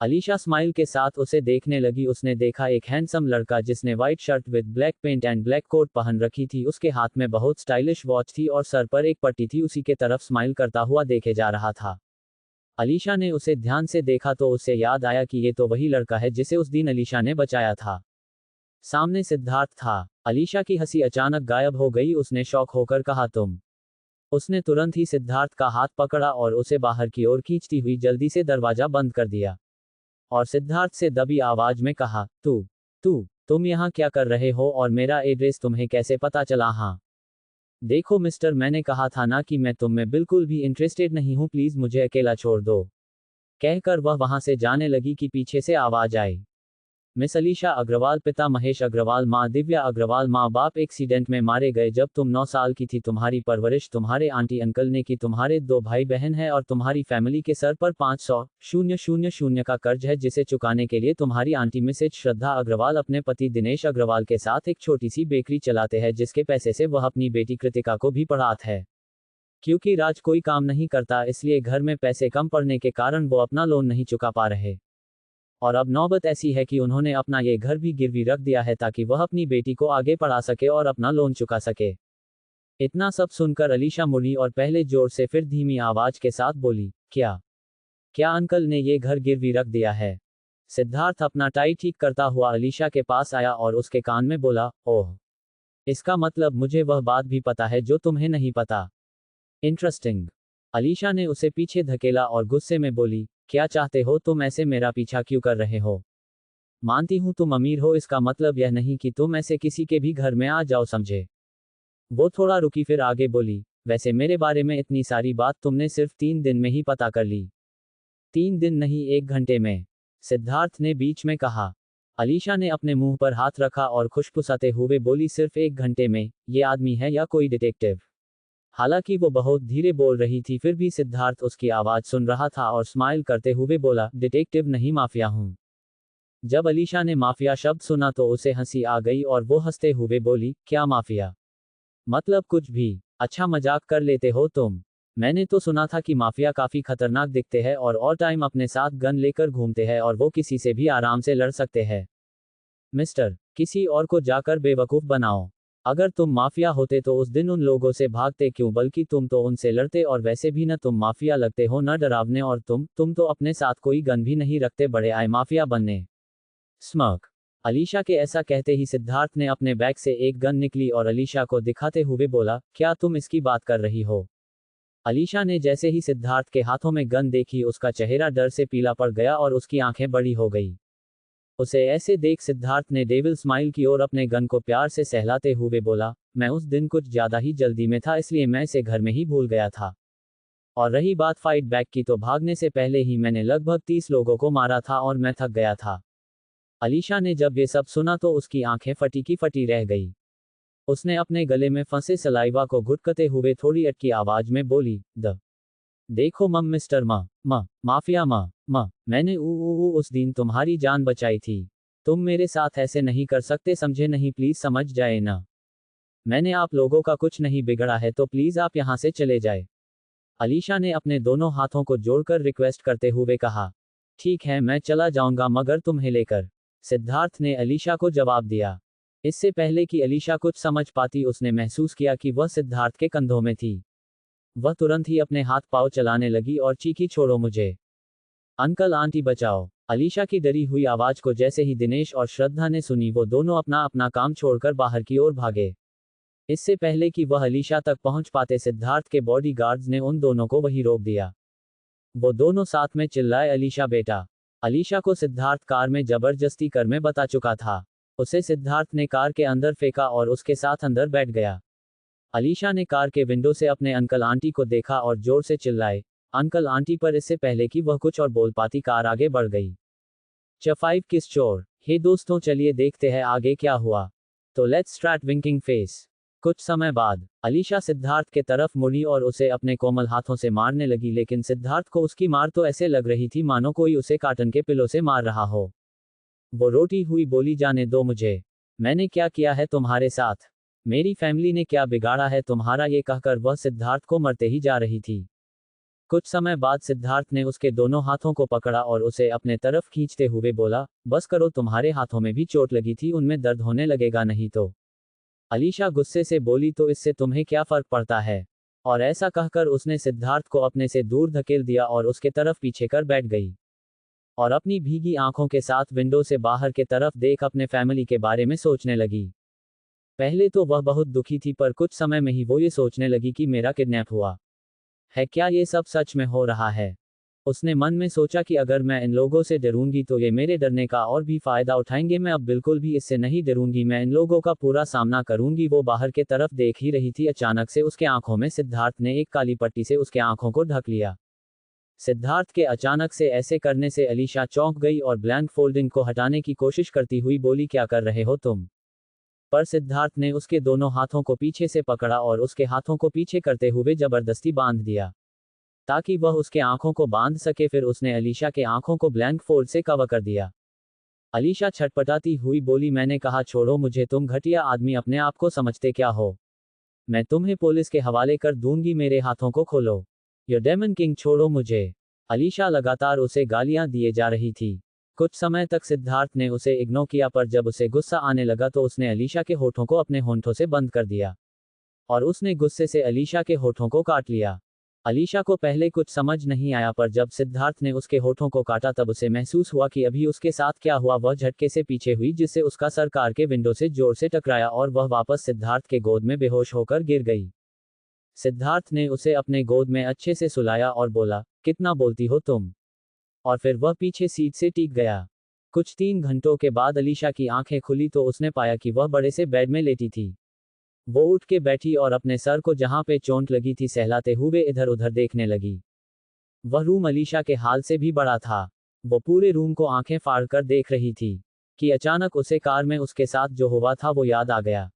Speaker 1: अलीशा स्माइल के साथ उसे देखने लगी। उसने देखा एक हैंडसम लड़का जिसने white shirt with black pant and black coat पहन रखी थी। उसके हाथ में बहुत स्टाइलिश वॉच थी और सर पर एक पट्टी थी। उसी के तरफ स्माइल करता हुआ देखे जा रहा था। अलीशा ने उसे ध्यान से देखा तो उसे याद आया कि ये तो वही लड़का है जिसे उस दिन अलीशा ने बचाया था। सामने सिद्धार्थ था। अलीशा की हंसी अचानक गायब हो गई। उसने शॉक होकर कहा, तुम? उसने तुरंत ही सिद्धार्थ का हाथ पकड़ा और उसे बाहर की ओर खींचती हुई जल्दी से दरवाजा बंद कर दिया और सिद्धार्थ से दबी आवाज में कहा, तुम यहाँ क्या कर रहे हो और मेरा एड्रेस तुम्हें कैसे पता चला? हाँ देखो मिस्टर, मैंने कहा था ना कि मैं तुम में बिल्कुल भी इंटरेस्टेड नहीं हूँ, प्लीज मुझे अकेला छोड़ दो। कहकर वह वहां से जाने लगी कि पीछे से आवाज आई, मिस अलीशा अग्रवाल, पिता महेश अग्रवाल, माँ दिव्या अग्रवाल। माँ बाप एक्सीडेंट में मारे गए जब तुम 9 साल की थी। तुम्हारी परवरिश तुम्हारे आंटी अंकल ने की। तुम्हारे 2 भाई बहन हैं और तुम्हारी फैमिली के सर पर 500,000 का कर्ज है जिसे चुकाने के लिए तुम्हारी आंटी मिसेज श्रद्धा अग्रवाल अपने पति दिनेश अग्रवाल के साथ एक छोटी सी बेकरी चलाते हैं, जिसके पैसे से वह अपनी बेटी कृतिका को भी पढ़ाते हैं। क्योंकि राज कोई काम नहीं करता, इसलिए घर में पैसे कम पड़ने के कारण वो अपना लोन नहीं चुका पा रहे और अब नौबत ऐसी है कि उन्होंने अपना ये घर भी गिरवी रख दिया है ताकि वह अपनी बेटी को आगे पढ़ा सके और अपना लोन चुका सके। इतना सब सुनकर अलीशा मुड़ी और पहले जोर से फिर धीमी आवाज के साथ बोली, क्या अंकल ने ये घर गिरवी रख दिया है? सिद्धार्थ अपना टाई ठीक करता हुआ अलीशा के पास आया और उसके कान में बोला, ओह, इसका मतलब मुझे वह बात भी पता है जो तुम्हें नहीं पता। इंटरेस्टिंग। अलीशा ने उसे पीछे धकेला और गुस्से में बोली, क्या चाहते हो तुम? ऐसे मेरा पीछा क्यों कर रहे हो? मानती हूं तुम अमीर हो, इसका मतलब यह नहीं कि तुम ऐसे किसी के भी घर में आ जाओ, समझे? वो थोड़ा रुकी फिर आगे बोली, वैसे मेरे बारे में इतनी सारी बात तुमने सिर्फ 3 दिन में ही पता कर ली। 3 दिन नहीं, 1 घंटे में, सिद्धार्थ ने बीच में कहा। अलीशा ने अपने मुंह पर हाथ रखा और खुशपुसाते हुए बोली, सिर्फ 1 घंटे में? ये आदमी है या कोई डिटेक्टिव? हालांकि वो बहुत धीरे बोल रही थी, फिर भी सिद्धार्थ उसकी आवाज सुन रहा था और स्माइल करते हुए बोला, डिटेक्टिव नहीं, माफिया हूं। जब अलीशा ने माफिया शब्द सुना तो उसे हंसी आ गई और वो हंसते हुए बोली, क्या माफिया? मतलब कुछ भी। अच्छा मजाक कर लेते हो तुम। मैंने तो सुना था कि माफिया काफी खतरनाक दिखते हैं और ऑल टाइम अपने साथ गन लेकर घूमते हैं और वो किसी से भी आराम से लड़ सकते हैं। मिस्टर, किसी और को जाकर बेवकूफ बनाओ। अगर तुम माफिया होते तो उस दिन उन लोगों से भागते क्यों, बल्कि तुम तो उनसे लड़ते। और वैसे भी न तुम माफिया लगते हो न डरावने, और तुम तो अपने साथ कोई गन भी नहीं रखते, बड़े आए माफिया बनने। स्मर्क। अलीशा के ऐसा कहते ही सिद्धार्थ ने अपने बैग से एक गन निकली और अलीशा को दिखाते हुए बोला, क्या तुम इसकी बात कर रही हो? अलीशा ने जैसे ही सिद्धार्थ के हाथों में गन देखी, उसका चेहरा डर से पीला पड़ गया और उसकी आंखें बड़ी हो गई। उसे ऐसे देख सिद्धार्थ ने डेविल स्माइल की और अपने गन को प्यार से सहलाते हुए बोला, मैं उस दिन कुछ ज्यादा ही जल्दी में था, इसलिए मैं इसे घर में ही भूल गया था। और रही बात फाइट बैक की, तो भागने से पहले ही मैंने लगभग 30 लोगों को मारा था और मैं थक गया था। अलीशा ने जब ये सब सुना तो उसकी आंखें फटी की फटी रह गई। उसने अपने गले में फंसे सलाइवा को घुटकते हुए थोड़ी अटकी आवाज में बोली, देखो मिस्टर माफिया मैंने उस दिन तुम्हारी जान बचाई थी। तुम मेरे साथ ऐसे नहीं कर सकते, समझे नहीं? प्लीज समझ जाए ना। मैंने आप लोगों का कुछ नहीं बिगड़ा है, तो प्लीज आप यहाँ से चले जाए। अलीशा ने अपने दोनों हाथों को जोड़कर रिक्वेस्ट करते हुए कहा। ठीक है, मैं चला जाऊंगा, मगर तुम्हें लेकर, सिद्धार्थ ने अलीशा को जवाब दिया। इससे पहले कि अलीशा कुछ समझ पाती, उसने महसूस किया कि वह सिद्धार्थ के कंधों में थी। वह तुरंत ही अपने हाथ पांव चलाने लगी और चीखी, छोड़ो मुझे, अंकल आंटी बचाओ। अलीशा की डरी हुई आवाज को जैसे ही दिनेश और श्रद्धा ने सुनी, वो दोनों अपना अपना काम छोड़कर बाहर की ओर भागे। इससे पहले कि वह अलीशा तक पहुंच पाते, सिद्धार्थ के बॉडीगार्ड्स ने उन दोनों को वहीं रोक दिया। वो दोनों साथ में चिल्लाए, अलीशा बेटा। अलीशा को सिद्धार्थ कार में जबरदस्ती कर में बता चुका था। उसे सिद्धार्थ ने कार के अंदर फेंका और उसके साथ अंदर बैठ गया। अलीशा ने कार के विंडो से अपने अंकल आंटी को देखा और जोर से चिल्लाए, अंकल आंटी, पर इससे पहले कि वह कुछ और बोल पाती, कार आगे बढ़ गई। च5 किस चोर। हे दोस्तों, चलिए देखते हैं आगे क्या हुआ। तो लेट्स स्टार्ट विंकिंग फेस। कुछ समय बाद अलीशा सिद्धार्थ के तरफ मुड़ी और उसे अपने कोमल हाथों से मारने लगी, लेकिन सिद्धार्थ को उसकी मार तो ऐसे लग रही थी मानो कोई उसे काटन के पिलों से मार रहा हो। वो रोती हुई बोली, जाने दो मुझे। मैंने क्या किया है तुम्हारे साथ? मेरी फैमिली ने क्या बिगाड़ा है तुम्हारा? ये कहकर वह सिद्धार्थ को मरते ही जा रही थी। कुछ समय बाद सिद्धार्थ ने उसके दोनों हाथों को पकड़ा और उसे अपने तरफ खींचते हुए बोला, बस करो, तुम्हारे हाथों में भी चोट लगी थी, उनमें दर्द होने लगेगा नहीं तो। अलीशा गुस्से से बोली, तो इससे तुम्हें क्या फर्क पड़ता है? और ऐसा कहकर उसने सिद्धार्थ को अपने से दूर धकेल दिया और उसके तरफ पीछे कर बैठ गई। और अपनी भीगी आंखों के साथ विंडो से बाहर के तरफ देख अपने फैमिली के बारे में सोचने लगी। पहले तो वह बहुत दुखी थी, पर कुछ समय में ही वो ये सोचने लगी कि मेरा किडनैप हुआ है, क्या ये सब सच में हो रहा है? उसने मन में सोचा कि अगर मैं इन लोगों से डरूंगी तो ये मेरे डरने का और भी फायदा उठाएंगे। मैं अब बिल्कुल भी इससे नहीं डरूंगी, मैं इन लोगों का पूरा सामना करूंगी। वो बाहर के तरफ देख ही रही थी, अचानक से उसके आंखों में सिद्धार्थ ने एक काली पट्टी से उसके आंखों को ढक लिया। सिद्धार्थ के अचानक से ऐसे करने से अलीशा चौंक गई और ब्लैंक फोल्डिंग को हटाने की कोशिश करती हुई बोली, क्या कर रहे हो तुम? पर सिद्धार्थ ने उसके दोनों हाथों को पीछे से पकड़ा और उसके हाथों को पीछे करते हुए जबरदस्ती बांध दिया ताकि वह उसके आंखों को बांध सके। फिर उसने अलीशा के आंखों को ब्लैंक फोल्ड से कवर कर दिया। अलीशा छटपटाती हुई बोली, मैंने कहा छोड़ो मुझे, तुम घटिया आदमी अपने आप को समझते क्या हो? मैं तुम्हें पुलिस के हवाले कर दूंगी, मेरे हाथों को खोलो। यो डेमन किंग, छोड़ो मुझे। अलीशा लगातार उसे गालियां दिए जा रही थी। कुछ समय तक सिद्धार्थ ने उसे इग्नोर किया, पर जब उसे गुस्सा आने लगा तो उसने अलीशा के होठों को अपने होंठों से बंद कर दिया और उसने गुस्से से अलीशा के होठों को काट लिया। अलीशा को पहले कुछ समझ नहीं आया, पर जब सिद्धार्थ ने उसके होठों को काटा तब उसे महसूस हुआ कि अभी उसके साथ क्या हुआ। वह झटके से पीछे हुई, जिससे उसका सर कार के विंडो से जोर से टकराया और वह वापस सिद्धार्थ के गोद में बेहोश होकर गिर गई। सिद्धार्थ ने उसे अपने गोद में अच्छे से सुलाया और बोला, कितना बोलती हो तुम? और फिर वह पीछे सीट से टीक गया। कुछ 3 घंटों के बाद अलीशा की आंखें खुली तो उसने पाया कि वह बड़े से बेड में लेटी थी। वो उठ के बैठी और अपने सर को जहां पे चोट लगी थी सहलाते हुए इधर उधर देखने लगी। वह रूम अलीशा के हाल से भी बड़ा था। वो पूरे रूम को आंखें फाड़ कर देख रही थी कि अचानक उसे कार में उसके साथ जो हुआ था वो याद आ गया।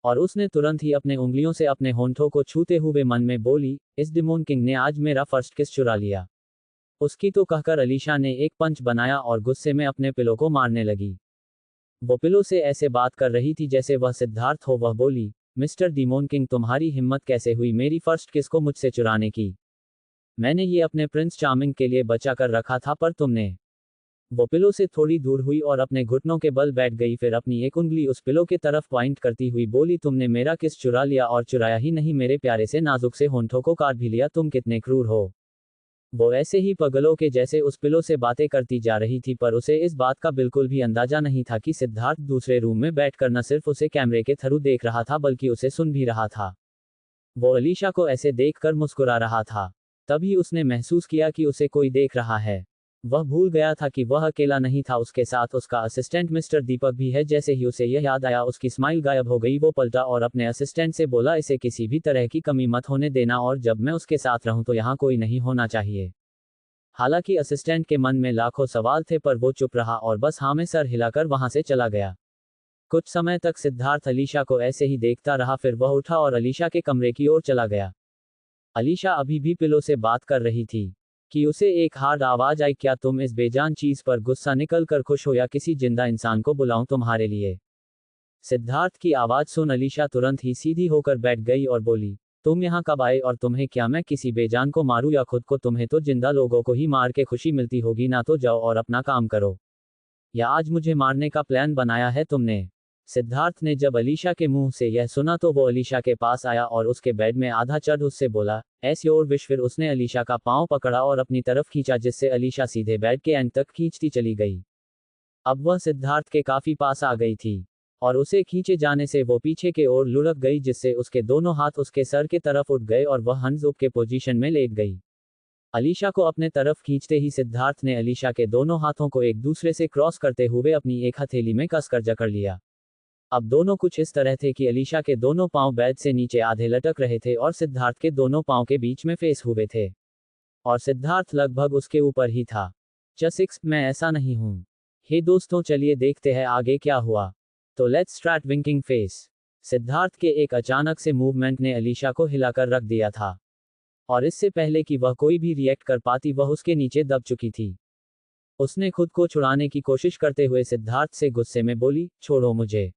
Speaker 1: और उसने तुरंत ही अपने उंगलियों से अपने होंठों को छूते हुए मन में बोली, इस डिमोन किंग ने आज मेरा फर्स्ट किस चुरा लिया। उसकी तो कहकर अलीशा ने एक पंच बनाया और गुस्से में अपने पिलो को मारने लगी। वो पिलो से ऐसे बात कर रही थी जैसे वह सिद्धार्थ हो। वह बोली, मिस्टर डिमोन किंग, तुम्हारी हिम्मत कैसे हुई मेरी फर्स्ट किस को मुझसे चुराने की। मैंने ये अपने प्रिंस चार्मिंग के लिए बचा कर रखा था पर तुमने। वो पिलो से थोड़ी दूर हुई और अपने घुटनों के बल बैठ गई, फिर अपनी एक उंगली उस पिलो के तरफ पॉइंट करती हुई बोली, तुमने मेरा किस चुरा लिया, और चुराया ही नहीं मेरे प्यारे से नाजुक से होंठों को काट भी लिया। तुम कितने क्रूर हो। वो ऐसे ही पगलों के जैसे उस पिलो से बातें करती जा रही थी पर उसे इस बात का बिल्कुल भी अंदाजा नहीं था कि सिद्धार्थ दूसरे रूम में बैठकर न सिर्फ उसे कैमरे के थ्रू देख रहा था बल्कि उसे सुन भी रहा था। वो अलीशा को ऐसे देखकर मुस्कुरा रहा था। तभी उसने महसूस किया कि उसे कोई देख रहा है। वह भूल गया था कि वह अकेला नहीं था, उसके साथ उसका असिस्टेंट मिस्टर दीपक भी है। जैसे ही उसे यह याद आया उसकी स्माइल गायब हो गई। वो पलटा और अपने असिस्टेंट से बोला, इसे किसी भी तरह की कमी मत होने देना और जब मैं उसके साथ रहूं तो यहाँ कोई नहीं होना चाहिए। हालांकि असिस्टेंट के मन में लाखों सवाल थे पर वो चुप रहा और बस हाँ में सर हिलाकर वहां से चला गया। कुछ समय तक सिद्धार्थ अलीशा को ऐसे ही देखता रहा, फिर वह उठा और अलीशा के कमरे की ओर चला गया। अलीशा अभी भी पिलो से बात कर रही थी कि उसे एक हार्ड आवाज आई, क्या तुम इस बेजान चीज पर गुस्सा निकल कर खुश हो या किसी जिंदा इंसान को बुलाऊं तुम्हारे लिए। सिद्धार्थ की आवाज सुन अलीशा तुरंत ही सीधी होकर बैठ गई और बोली, तुम यहाँ कब आए और तुम्हें क्या मैं किसी बेजान को मारूं या खुद को। तुम्हें तो जिंदा लोगों को ही मार के खुशी मिलती होगी ना, तो जाओ और अपना काम करो। या आज मुझे मारने का प्लान बनाया है तुमने। सिद्धार्थ ने जब अलीशा के मुंह से यह सुना तो वो अलीशा के पास आया और उसके बेड में आधा चढ़ उससे बोला, ऐस योर विश। फिर उसने अलीशा का पांव पकड़ा और अपनी तरफ खींचा जिससे अलीशा सीधे बेड के एंड तक खींचती चली गई। अब वह सिद्धार्थ के काफी पास आ गई थी और उसे खींचे जाने से वो पीछे के ओर लुढ़क गई जिससे उसके दोनों हाथ उसके सर के तरफ उठ गए और वह हंस के पोजीशन में लेट गई। अलीशा को अपने तरफ खींचते ही सिद्धार्थ ने अलीशा के दोनों हाथों को एक दूसरे से क्रॉस करते हुए अपनी एक हथेली में कसकर जकड़ लिया। अब दोनों कुछ इस तरह थे कि अलीशा के दोनों पांव बेड से नीचे आधे लटक रहे थे और सिद्धार्थ के दोनों पांव के बीच में फेस हुए थे और सिद्धार्थ लगभग उसके ऊपर ही था। जस्ट मैं ऐसा नहीं हूं। हे दोस्तों, चलिए देखते हैं आगे क्या हुआ। तो let's start winking face. Siddharth के एक अचानक से मूवमेंट ने अलीशा को हिलाकर रख दिया था और इससे पहले कि वह कोई भी रिएक्ट कर पाती वह उसके नीचे दब चुकी थी। उसने खुद को छुड़ाने की कोशिश करते हुए सिद्धार्थ से गुस्से में बोली, छोड़ो मुझे।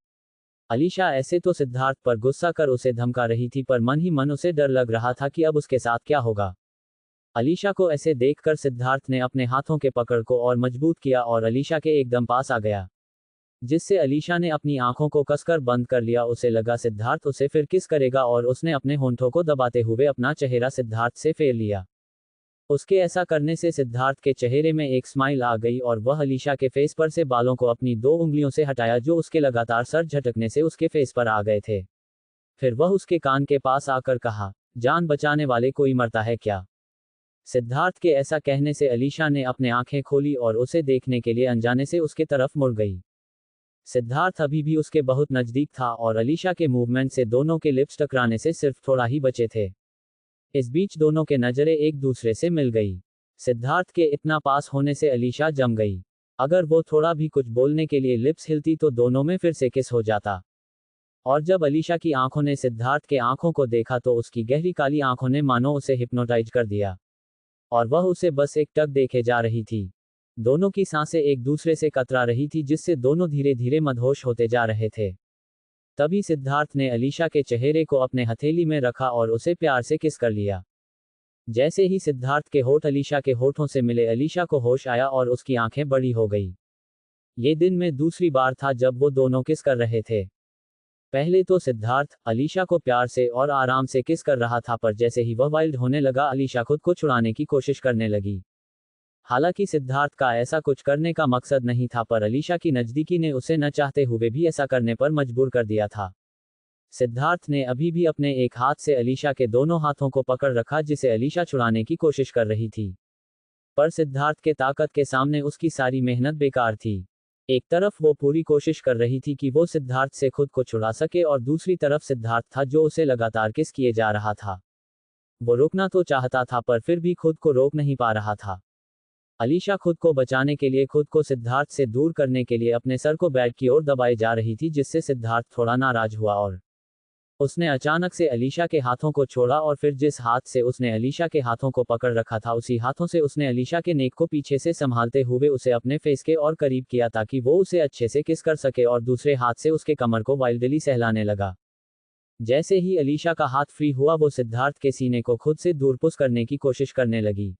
Speaker 1: अलीशा ऐसे तो सिद्धार्थ पर गुस्सा कर उसे धमका रही थी पर मन ही मन उसे डर लग रहा था कि अब उसके साथ क्या होगा। अलीशा को ऐसे देखकर सिद्धार्थ ने अपने हाथों के पकड़ को और मजबूत किया और अलीशा के एकदम पास आ गया जिससे अलीशा ने अपनी आंखों को कसकर बंद कर लिया। उसे लगा सिद्धार्थ उसे फिर किस करेगा और उसने अपने होंठों को दबाते हुए अपना चेहरा सिद्धार्थ से फेर लिया। उसके ऐसा करने से सिद्धार्थ के चेहरे में एक स्माइल आ गई और वह अलीशा के फेस पर से बालों को अपनी 2 उंगलियों से हटाया जो उसके लगातार सर झटकने से उसके फेस पर आ गए थे। फिर वह उसके कान के पास आकर कहा, जान बचाने वाले कोई मरता है क्या। सिद्धार्थ के ऐसा कहने से अलीशा ने अपने आंखें खोली और उसे देखने के लिए अनजाने से उसके तरफ मुड़ गई। सिद्धार्थ अभी भी उसके बहुत नजदीक था और अलीशा के मूवमेंट से दोनों के लिप्स टकराने से सिर्फ थोड़ा ही बचे थे। इस बीच दोनों के नजरें एक दूसरे से मिल गई। सिद्धार्थ के इतना पास होने से अलीशा जम गई। अगर वो थोड़ा भी कुछ बोलने के लिए लिप्स हिलती तो दोनों में फिर से किस हो जाता। और जब अलीशा की आंखों ने सिद्धार्थ के आंखों को देखा तो उसकी गहरी काली आंखों ने मानो उसे हिप्नोटाइज कर दिया और वह उसे बस एक टक देखे जा रही थी। दोनों की सांसें एक दूसरे से कतरा रही थी जिससे दोनों धीरे धीरे मदहोश होते जा रहे थे। तभी सिद्धार्थ ने अलीशा के चेहरे को अपने हथेली में रखा और उसे प्यार से किस कर लिया। जैसे ही सिद्धार्थ के होठ अलीशा के होठों से मिले अलीशा को होश आया और उसकी आंखें बड़ी हो गई। ये दिन में दूसरी बार था जब वो दोनों किस कर रहे थे। पहले तो सिद्धार्थ अलीशा को प्यार से और आराम से किस कर रहा था पर जैसे ही वह वाइल्ड होने लगा अलीशा खुद को छुड़ाने की कोशिश करने लगी। हालांकि सिद्धार्थ का ऐसा कुछ करने का मकसद नहीं था पर अलीशा की नजदीकी ने उसे न चाहते हुए भी ऐसा करने पर मजबूर कर दिया था। सिद्धार्थ ने अभी भी अपने एक हाथ से अलीशा के दोनों हाथों को पकड़ रखा जिसे अलीशा छुड़ाने की कोशिश कर रही थी पर सिद्धार्थ के ताकत के सामने उसकी सारी मेहनत बेकार थी। एक तरफ वो पूरी कोशिश कर रही थी कि वो सिद्धार्थ से खुद को छुड़ा सके और दूसरी तरफ सिद्धार्थ था जो उसे लगातार किस किए जा रहा था। वो रुकना तो चाहता था पर फिर भी खुद को रोक नहीं पा रहा था। अलीशा खुद को बचाने के लिए खुद को सिद्धार्थ से दूर करने के लिए अपने सर को बेड की ओर दबाए जा रही थी, जिससे सिद्धार्थ थोड़ा नाराज हुआ और उसने अचानक से अलीशा के हाथों को छोड़ा और फिर जिस हाथ से उसने अलीशा के हाथों को पकड़ रखा था उसी हाथों से उसने अलीशा के नेक को पीछे से संभालते हुए उसे अपने फेस के और करीब किया ताकि वो उसे अच्छे से किस कर सके और दूसरे हाथ से उसके कमर को वाइल्डली सहलाने लगा। जैसे ही अलीशा का हाथ फ्री हुआ वो सिद्धार्थ के सीने को खुद से दूर पुश करने की कोशिश करने लगी,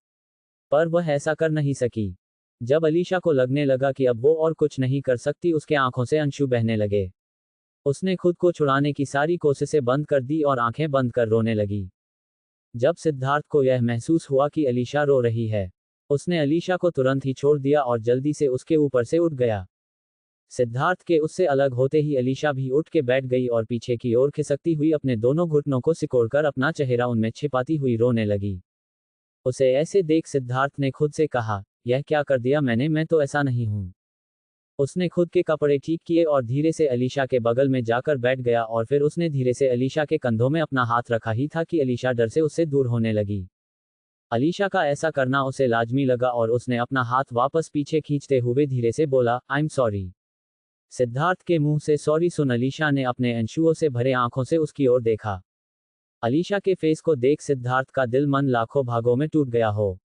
Speaker 1: पर वह ऐसा कर नहीं सकी। जब अलीशा को लगने लगा कि अब वो और कुछ नहीं कर सकती, उसके आंखों से आंसू बहने लगे। उसने खुद को छुड़ाने की सारी कोशिशें बंद कर दी और आंखें बंद कर रोने लगी। जब सिद्धार्थ को यह महसूस हुआ कि अलीशा रो रही है, उसने अलीशा को तुरंत ही छोड़ दिया और जल्दी से उसके ऊपर से उठ गया। सिद्धार्थ के उससे अलग होते ही अलीशा भी उठ के बैठ गई और पीछे की ओर खिसकती हुई अपने दोनों घुटनों को सिकोड़कर अपना चेहरा उनमें छिपाती हुई रोने लगी। उसे ऐसे देख सिद्धार्थ ने खुद से कहा, यह क्या कर दिया मैंने, मैं तो ऐसा नहीं हूं। उसने खुद के कपड़े ठीक किए और धीरे से अलीशा के बगल में जाकर बैठ गया और फिर उसने धीरे से अलीशा के कंधों में अपना हाथ रखा ही था कि अलीशा डर से उससे दूर होने लगी। अलीशा का ऐसा करना उसे लाजमी लगा और उसने अपना हाथ वापस पीछे खींचते हुए धीरे से बोला, आई एम सॉरी। सिद्धार्थ के मुंह से सॉरी सुन अलीशा ने अपने अंशुओं से भरे आंखों से उसकी ओर देखा। अलीशा के फेस को देख सिद्धार्थ का दिल मन लाखों भागों में टूट गया हो।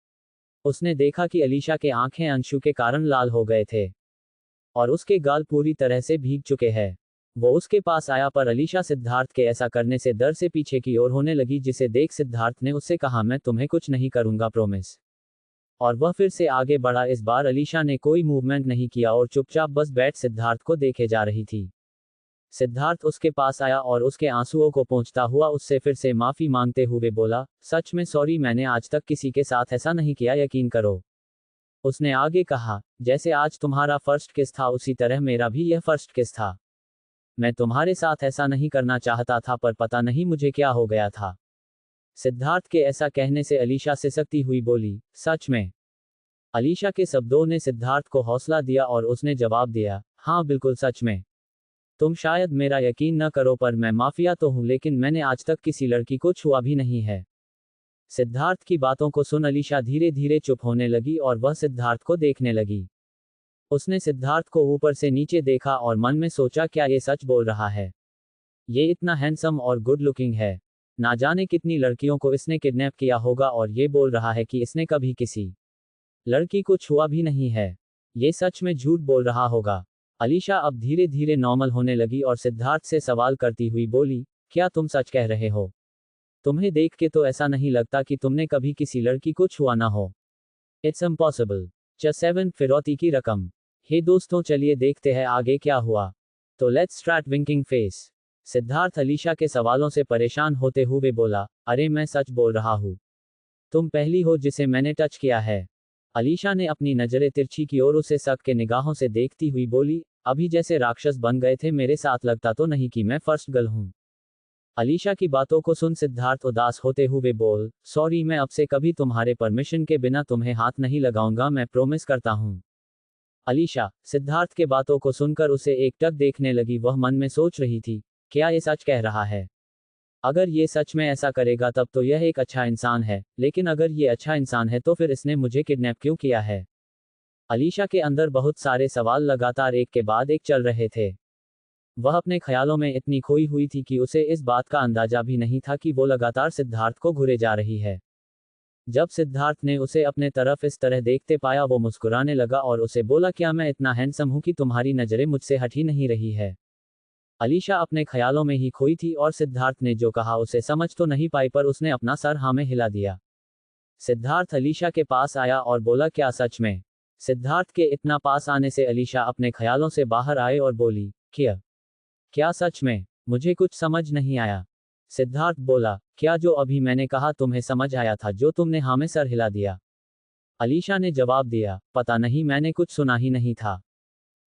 Speaker 1: उसने देखा कि अलीशा के आंखें अंशु के कारण लाल हो गए थे और उसके गाल पूरी तरह से भीग चुके हैं। वो उसके पास आया पर अलीशा सिद्धार्थ के ऐसा करने से डर से पीछे की ओर होने लगी, जिसे देख सिद्धार्थ ने उससे कहा, मैं तुम्हें कुछ नहीं करूंगा, प्रॉमिस। और वह फिर से आगे बढ़ा। इस बार अलीशा ने कोई मूवमेंट नहीं किया और चुपचाप बस बैठ सिद्धार्थ को देखे जा रही थी। सिद्धार्थ उसके पास आया और उसके आंसुओं को पोंछता हुआ उससे फिर से माफी मांगते हुए बोला, सच में सॉरी, मैंने आज तक किसी के साथ ऐसा नहीं किया, यकीन करो। उसने आगे कहा, जैसे आज तुम्हारा फर्स्ट किस था उसी तरह मेरा भी यह फर्स्ट किस था। मैं तुम्हारे साथ ऐसा नहीं करना चाहता था पर पता नहीं मुझे क्या हो गया था। सिद्धार्थ के ऐसा कहने से अलीशा सिसकती हुई बोली, सच में। अलीशा के शब्दों ने सिद्धार्थ को हौसला दिया और उसने जवाब दिया, हाँ बिल्कुल सच में। तुम शायद मेरा यकीन न करो पर मैं माफिया तो हूं, लेकिन मैंने आज तक किसी लड़की को छुआ भी नहीं है। सिद्धार्थ की बातों को सुन अलीशा धीरे धीरे चुप होने लगी और वह सिद्धार्थ को देखने लगी। उसने सिद्धार्थ को ऊपर से नीचे देखा और मन में सोचा, क्या ये सच बोल रहा है? ये इतना हैंडसम और गुड लुकिंग है, ना जाने कितनी लड़कियों को इसने किडनैप किया होगा और ये बोल रहा है कि इसने कभी किसी लड़की को छुआ भी नहीं है। ये सच में झूठ बोल रहा होगा। अलीशा अब धीरे धीरे नॉर्मल होने लगी और सिद्धार्थ से सवाल करती हुई बोली, क्या तुम सच कह रहे हो? तुम्हें देख के तो ऐसा नहीं लगता कि तुमने कभी किसी लड़की को छुआ ना हो। It's impossible. 7 फिरौती की रकम। हे दोस्तों, चलिए देखते हैं आगे क्या हुआ। तो let's start winking face. Siddharth Alisha के सवालों से परेशान होते हुए बोला, अरे मैं सच बोल रहा हूँ। तुम पहली हो जिसे मैंने टच किया है। अलीशा ने अपनी नजरें तिरछी की ओर उसे शक के निगाहों से देखती हुई बोली, अभी जैसे राक्षस बन गए थे मेरे साथ, लगता तो नहीं कि मैं फर्स्ट गर्ल हूँ। अलीशा की बातों को सुन सिद्धार्थ उदास होते हुए बोल, सॉरी, मैं अब से कभी तुम्हारे परमिशन के बिना तुम्हें हाथ नहीं लगाऊंगा, मैं प्रॉमिस करता हूँ। अलीशा सिद्धार्थ के बातों को सुनकर उसे एकटक देखने लगी। वह मन में सोच रही थी, क्या ये सच कह रहा है? अगर ये सच में ऐसा करेगा तब तो यह एक अच्छा इंसान है, लेकिन अगर ये अच्छा इंसान है तो फिर इसने मुझे किडनैप क्यों किया है? अलीशा के अंदर बहुत सारे सवाल लगातार एक के बाद एक चल रहे थे। वह अपने ख्यालों में इतनी खोई हुई थी कि उसे इस बात का अंदाजा भी नहीं था कि वो लगातार सिद्धार्थ को घूरे जा रही है। जब सिद्धार्थ ने उसे अपने तरफ इस तरह देखते पाया, वो मुस्कुराने लगा और उसे बोला, क्या मैं इतना हैंडसम हूं कि तुम्हारी नजरें मुझसे हट ही नहीं रही है? अलीशा अपने ख्यालों में ही खोई थी और सिद्धार्थ ने जो कहा उसे समझ तो नहीं पाई, पर उसने अपना सर हाँ में हिला दिया। सिद्धार्थ अलीशा के पास आया और बोला, क्या सच में? सिद्धार्थ के इतना पास आने से अलीशा अपने ख्यालों से बाहर आए और बोली, क्या सच में? मुझे कुछ समझ नहीं आया। सिद्धार्थ बोला, क्या जो अभी मैंने कहा तुम्हें समझ आया था, जो तुमने हाँ में सर हिला दिया? अलीशा ने जवाब दिया, पता नहीं, मैंने कुछ सुना ही नहीं था।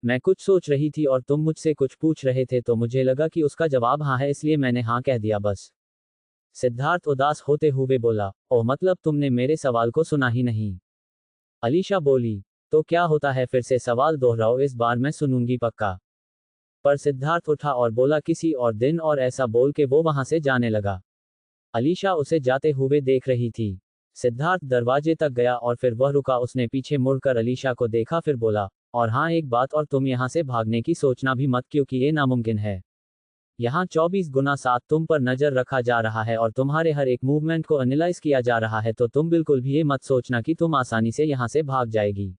Speaker 1: मैं कुछ सोच रही थी और तुम मुझसे कुछ पूछ रहे थे तो मुझे लगा कि उसका जवाब हाँ है, इसलिए मैंने हाँ कह दिया बस। सिद्धार्थ उदास होते हुए बोला, ओह मतलब तुमने मेरे सवाल को सुना ही नहीं? अलीशा बोली, तो क्या होता है, फिर से सवाल दोहराओ, इस बार मैं सुनूंगी पक्का। पर सिद्धार्थ उठा और बोला किसी और दिन, और ऐसा बोल के वो वहां से जाने लगा। अलीशा उसे जाते हुए देख रही थी। सिद्धार्थ दरवाजे तक गया और फिर वह रुका, उसने पीछे मुड़कर अलीशा को देखा, फिर बोला, और हाँ एक बात और, तुम यहाँ से भागने की सोचना भी मत, क्योंकि ये नामुमकिन है। यहाँ 24x7 तुम पर नजर रखा जा रहा है और तुम्हारे हर एक मूवमेंट को एनालाइज किया जा रहा है, तो तुम बिल्कुल भी ये मत सोचना कि तुम आसानी से यहाँ से भाग जाएगी।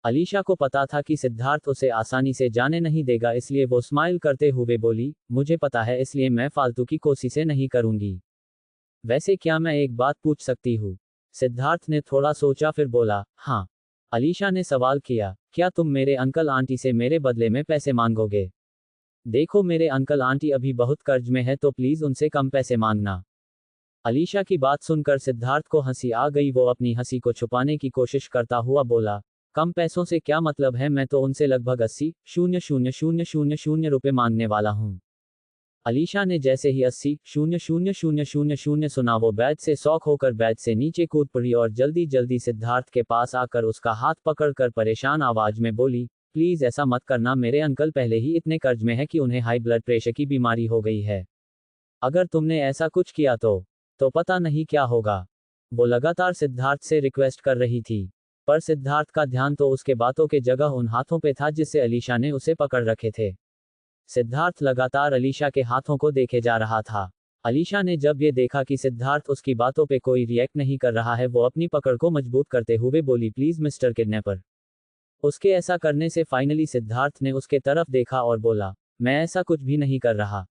Speaker 1: अलीशा को पता था कि सिद्धार्थ उसे आसानी से जाने नहीं देगा, इसलिए वो स्माइल करते हुए बोली, मुझे पता है, इसलिए मैं फालतू की कोशिशें नहीं करूंगी। वैसे क्या मैं एक बात पूछ सकती हूँ? सिद्धार्थ ने थोड़ा सोचा, फिर बोला, हाँ। अलीशा ने सवाल किया, क्या तुम मेरे अंकल आंटी से मेरे बदले में पैसे मांगोगे? देखो, मेरे अंकल आंटी अभी बहुत कर्ज में है, तो प्लीज उनसे कम पैसे मांगना। अलीशा की बात सुनकर सिद्धार्थ को हंसी आ गई। वो अपनी हंसी को छुपाने की कोशिश करता हुआ बोला, कम पैसों से क्या मतलब है, मैं तो उनसे लगभग 80,000,000 रुपए मांगने वाला हूँ। अलीशा ने जैसे ही 80,000,000 सुना, वो बेड से शॉक होकर बेड से नीचे कूद पड़ी और जल्दी जल्दी सिद्धार्थ के पास आकर उसका हाथ पकड़कर परेशान आवाज में बोली, प्लीज ऐसा मत करना, मेरे अंकल पहले ही इतने कर्ज में है कि उन्हें हाई ब्लड प्रेशर की बीमारी हो गई है। अगर तुमने ऐसा कुछ किया तो पता नहीं क्या होगा। वो लगातार सिद्धार्थ से रिक्वेस्ट कर रही थी, पर सिद्धार्थ का ध्यान तो उसके बातों के जगह उन हाथों पे था जिससे अलीशा ने उसे पकड़ रखे थे। सिद्धार्थ लगातार अलीशा के हाथों को देखे जा रहा था। अलीशा ने जब ये देखा कि सिद्धार्थ उसकी बातों पे कोई रिएक्ट नहीं कर रहा है, वो अपनी पकड़ को मजबूत करते हुए बोली, प्लीज मिस्टर किडनैपर। उसके ऐसा करने से फाइनली सिद्धार्थ ने उसके तरफ देखा और बोला, मैं ऐसा कुछ भी नहीं कर रहा।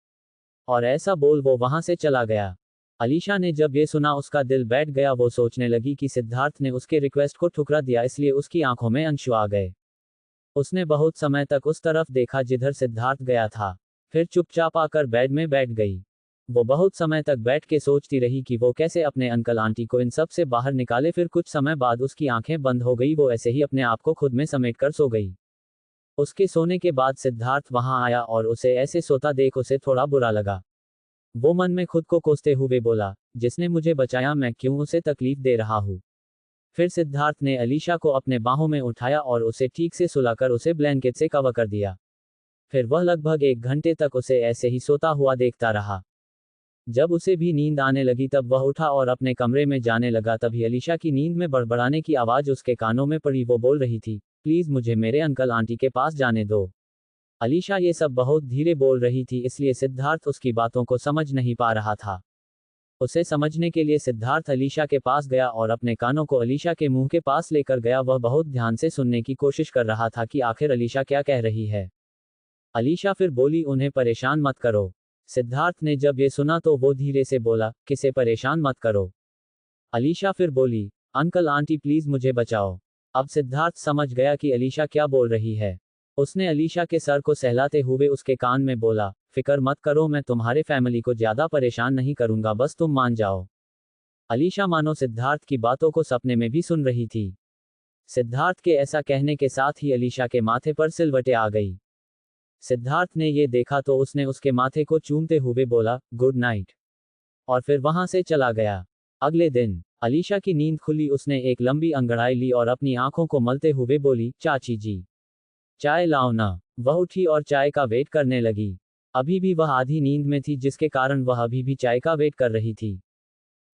Speaker 1: और ऐसा बोल वो वहां से चला गया। अलीशा ने जब ये सुना, उसका दिल बैठ गया। वो सोचने लगी कि सिद्धार्थ ने उसके रिक्वेस्ट को ठुकरा दिया, इसलिए उसकी आंखों में आंसू आ गए। उसने बहुत समय तक उस तरफ देखा जिधर सिद्धार्थ गया था, फिर चुपचाप आकर बेड में बैठ गई। वो बहुत समय तक बैठ के सोचती रही कि वो कैसे अपने अंकल आंटी को इन सब से बाहर निकाले। फिर कुछ समय बाद उसकी आंखें बंद हो गई, वो ऐसे ही अपने आप को खुद में समेट कर सो गई। उसके सोने के बाद सिद्धार्थ वहां आया और उसे ऐसे सोता देख उसे थोड़ा बुरा लगा। वो मन में खुद को कोसते हुए बोला, जिसने मुझे बचाया, मैं क्यों उसे तकलीफ दे रहा हूँ। फिर सिद्धार्थ ने अलीशा को अपने बाहों में उठाया और उसे ठीक से सुलाकर उसे ब्लैंकेट से कवर कर दिया। फिर वह लगभग 1 घंटे तक उसे ऐसे ही सोता हुआ देखता रहा। जब उसे भी नींद आने लगी तब वह उठा और अपने कमरे में जाने लगा। तभी अलीशा की नींद में बड़बड़ाने की आवाज उसके कानों में पड़ी। वो बोल रही थी, प्लीज मुझे मेरे अंकल आंटी के पास जाने दो। अलीशा ये सब बहुत धीरे बोल रही थी, इसलिए सिद्धार्थ उसकी बातों को समझ नहीं पा रहा था। उसे समझने के लिए सिद्धार्थ अलीशा के पास गया और अपने कानों को अलीशा के मुंह के पास लेकर गया। वह बहुत ध्यान से सुनने की कोशिश कर रहा था कि आखिर अलीशा क्या कह रही है। अलीशा फिर बोली, उन्हें परेशान मत करो। सिद्धार्थ ने जब ये सुना तो वो धीरे से बोला, किसे परेशान मत करो? अलीशा फिर बोली, अंकल आंटी प्लीज मुझे बचाओ। अब सिद्धार्थ समझ गया कि अलीशा क्या बोल रही है। उसने अलीशा के सर को सहलाते हुए उसके कान में बोला, फिक्र मत करो, मैं तुम्हारे फैमिली को ज्यादा परेशान नहीं करूंगा, बस तुम मान जाओ। अलीशा मानो सिद्धार्थ की बातों को सपने में भी सुन रही थी। सिद्धार्थ के ऐसा कहने के साथ ही अलीशा के माथे पर सिलवटें आ गई। सिद्धार्थ ने ये देखा तो उसने उसके माथे को चूमते हुए बोला, गुड नाइट, और फिर वहां से चला गया। अगले दिन अलीशा की नींद खुली। उसने एक लंबी अंगड़ाई ली और अपनी आंखों को मलते हुए बोली, चाची जी, चाय लाओ ना। वह उठी और चाय का वेट करने लगी। अभी भी वह आधी नींद में थी, जिसके कारण वह अभी भी चाय का वेट कर रही थी।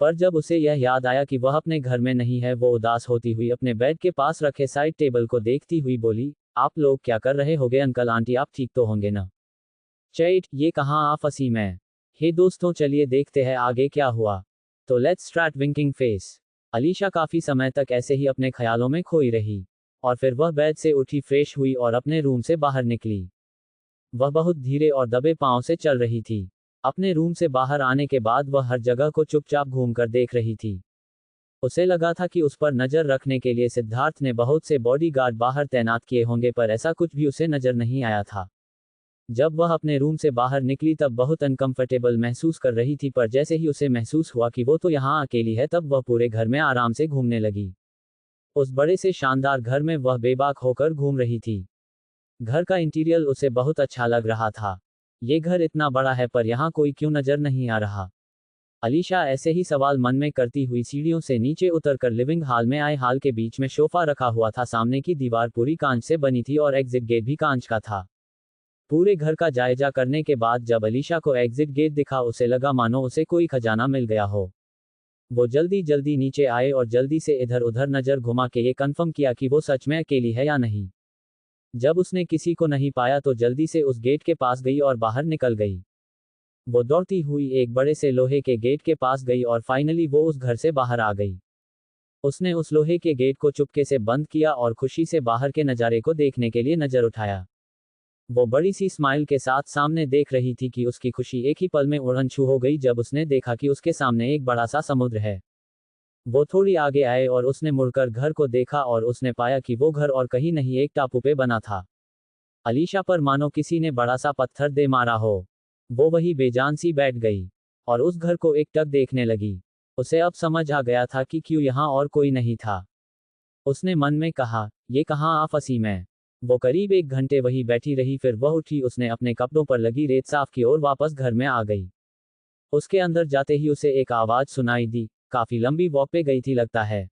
Speaker 1: पर जब उसे यह याद आया कि वह अपने घर में नहीं है, वो उदास होती हुई अपने बेड के पास रखे साइड टेबल को देखती हुई बोली, आप लोग क्या कर रहे होगे? अंकल आंटी आप ठीक तो होंगे ना? चैट ये कहाँ आ फंसी मैं। हे दोस्तों, चलिए देखते हैं आगे क्या हुआ। तो let's start winking face. Alisha काफी समय तक ऐसे ही अपने ख्यालों में खोई रही, और फिर वह बेड से उठी, फ्रेश हुई और अपने रूम से बाहर निकली। वह बहुत धीरे और दबे पांव से चल रही थी। अपने रूम से बाहर आने के बाद वह हर जगह को चुपचाप घूमकर देख रही थी। उसे लगा था कि उस पर नजर रखने के लिए सिद्धार्थ ने बहुत से बॉडीगार्ड बाहर तैनात किए होंगे, पर ऐसा कुछ भी उसे नजर नहीं आया था। जब वह अपने रूम से बाहर निकली तब बहुत अनकंफर्टेबल महसूस कर रही थी, पर जैसे ही उसे महसूस हुआ कि वो तो यहाँ अकेली है, तब वह पूरे घर में आराम से घूमने लगी। उस बड़े से शानदार घर में वह बेबाक होकर घूम रही थी। घर का इंटीरियर उसे बहुत अच्छा लग रहा था। ये घर इतना बड़ा है, पर यहाँ कोई क्यों नजर नहीं आ रहा? अलीशा ऐसे ही सवाल मन में करती हुई सीढ़ियों से नीचे उतरकर लिविंग हॉल में आए। हॉल के बीच में सोफा रखा हुआ था, सामने की दीवार पूरी कांच से बनी थी और एग्जिट गेट भी कांच का था। पूरे घर का जायजा करने के बाद जब अलीशा को एग्जिट गेट दिखा, उसे लगा मानो उसे कोई खजाना मिल गया हो। वो जल्दी जल्दी नीचे आए और जल्दी से इधर उधर नजर घुमा के ये कंफर्म किया कि वो सच में अकेली है या नहीं। जब उसने किसी को नहीं पाया तो जल्दी से उस गेट के पास गई और बाहर निकल गई। वो दौड़ती हुई एक बड़े से लोहे के गेट के पास गई और फाइनली वो उस घर से बाहर आ गई। उसने उस लोहे के गेट को चुपके से बंद किया और खुशी से बाहर के नज़ारे को देखने के लिए नजर उठाया। वो बड़ी सी स्माइल के साथ सामने देख रही थी कि उसकी खुशी एक ही पल में उड़न छू हो गई जब उसने देखा कि उसके सामने एक बड़ा सा समुद्र है। वो थोड़ी आगे आए और उसने मुड़कर घर को देखा और उसने पाया कि वो घर और कहीं नहीं एक टापू पे बना था। अलीशा पर मानो किसी ने बड़ा सा पत्थर दे मारा हो। वो वही बेजान सी बैठ गई और उस घर को एकटक देखने लगी। उसे अब समझ आ गया था कि क्यों यहाँ और कोई नहीं था। उसने मन में कहा, ये कहाँ आ फंसी मैं। वो करीब 1 घंटे वही बैठी रही, फिर वह उठी, उसने अपने कपड़ों पर लगी रेत साफ की और वापस घर में आ गई। उसके अंदर जाते ही उसे एक आवाज सुनाई दी। काफी लंबी वॉक पे गई थी लगता है।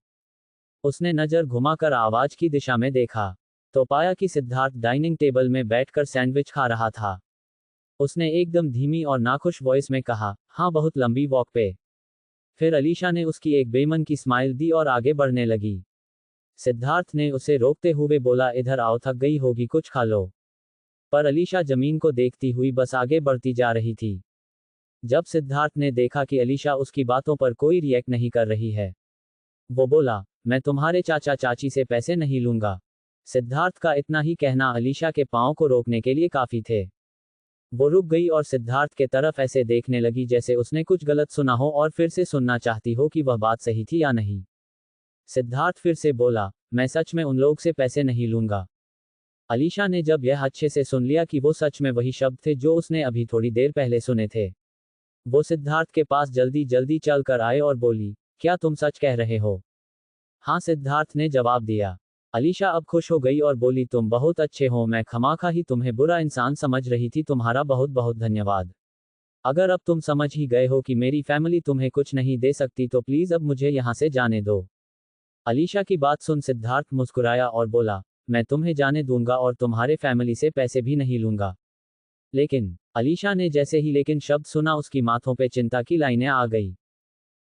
Speaker 1: उसने नजर घुमाकर आवाज की दिशा में देखा तो पाया कि सिद्धार्थ डाइनिंग टेबल में बैठकर सैंडविच खा रहा था। उसने एकदम धीमी और नाखुश वॉइस में कहा, हाँ बहुत लंबी वॉक पे। फिर अलीशा ने उसकी एक बेमन की स्माइल दी और आगे बढ़ने लगी। सिद्धार्थ ने उसे रोकते हुए बोला, इधर आओ, थक गई होगी, कुछ खा लो। पर अलीशा जमीन को देखती हुई बस आगे बढ़ती जा रही थी। जब सिद्धार्थ ने देखा कि अलीशा उसकी बातों पर कोई रिएक्ट नहीं कर रही है, वो बोला, मैं तुम्हारे चाचा चाची से पैसे नहीं लूंगा। सिद्धार्थ का इतना ही कहना अलीशा के पांव को रोकने के लिए काफी थे। वो रुक गई और सिद्धार्थ के तरफ ऐसे देखने लगी जैसे उसने कुछ गलत सुना हो और फिर से सुनना चाहती हो कि वह बात सही थी या नहीं। सिद्धार्थ फिर से बोला, मैं सच में उन लोग से पैसे नहीं लूंगा। अलीशा ने जब यह अच्छे से सुन लिया कि वो सच में वही शब्द थे जो उसने अभी थोड़ी देर पहले सुने थे, वो सिद्धार्थ के पास जल्दी जल्दी चल कर आए और बोली, क्या तुम सच कह रहे हो? हाँ, सिद्धार्थ ने जवाब दिया। अलीशा अब खुश हो गई और बोली, तुम बहुत अच्छे हो, मैं खमाखा ही तुम्हें बुरा इंसान समझ रही थी, तुम्हारा बहुत बहुत धन्यवाद। अगर अब तुम समझ ही गए हो कि मेरी फैमिली तुम्हें कुछ नहीं दे सकती तो प्लीज अब मुझे यहाँ से जाने दो। अलीशा की बात सुन सिद्धार्थ मुस्कुराया और बोला, मैं तुम्हें जाने दूंगा और तुम्हारे फैमिली से पैसे भी नहीं लूंगा। लेकिन अलीशा ने जैसे ही लेकिन शब्द सुना, उसकी माथों पे चिंता की लाइनें आ गई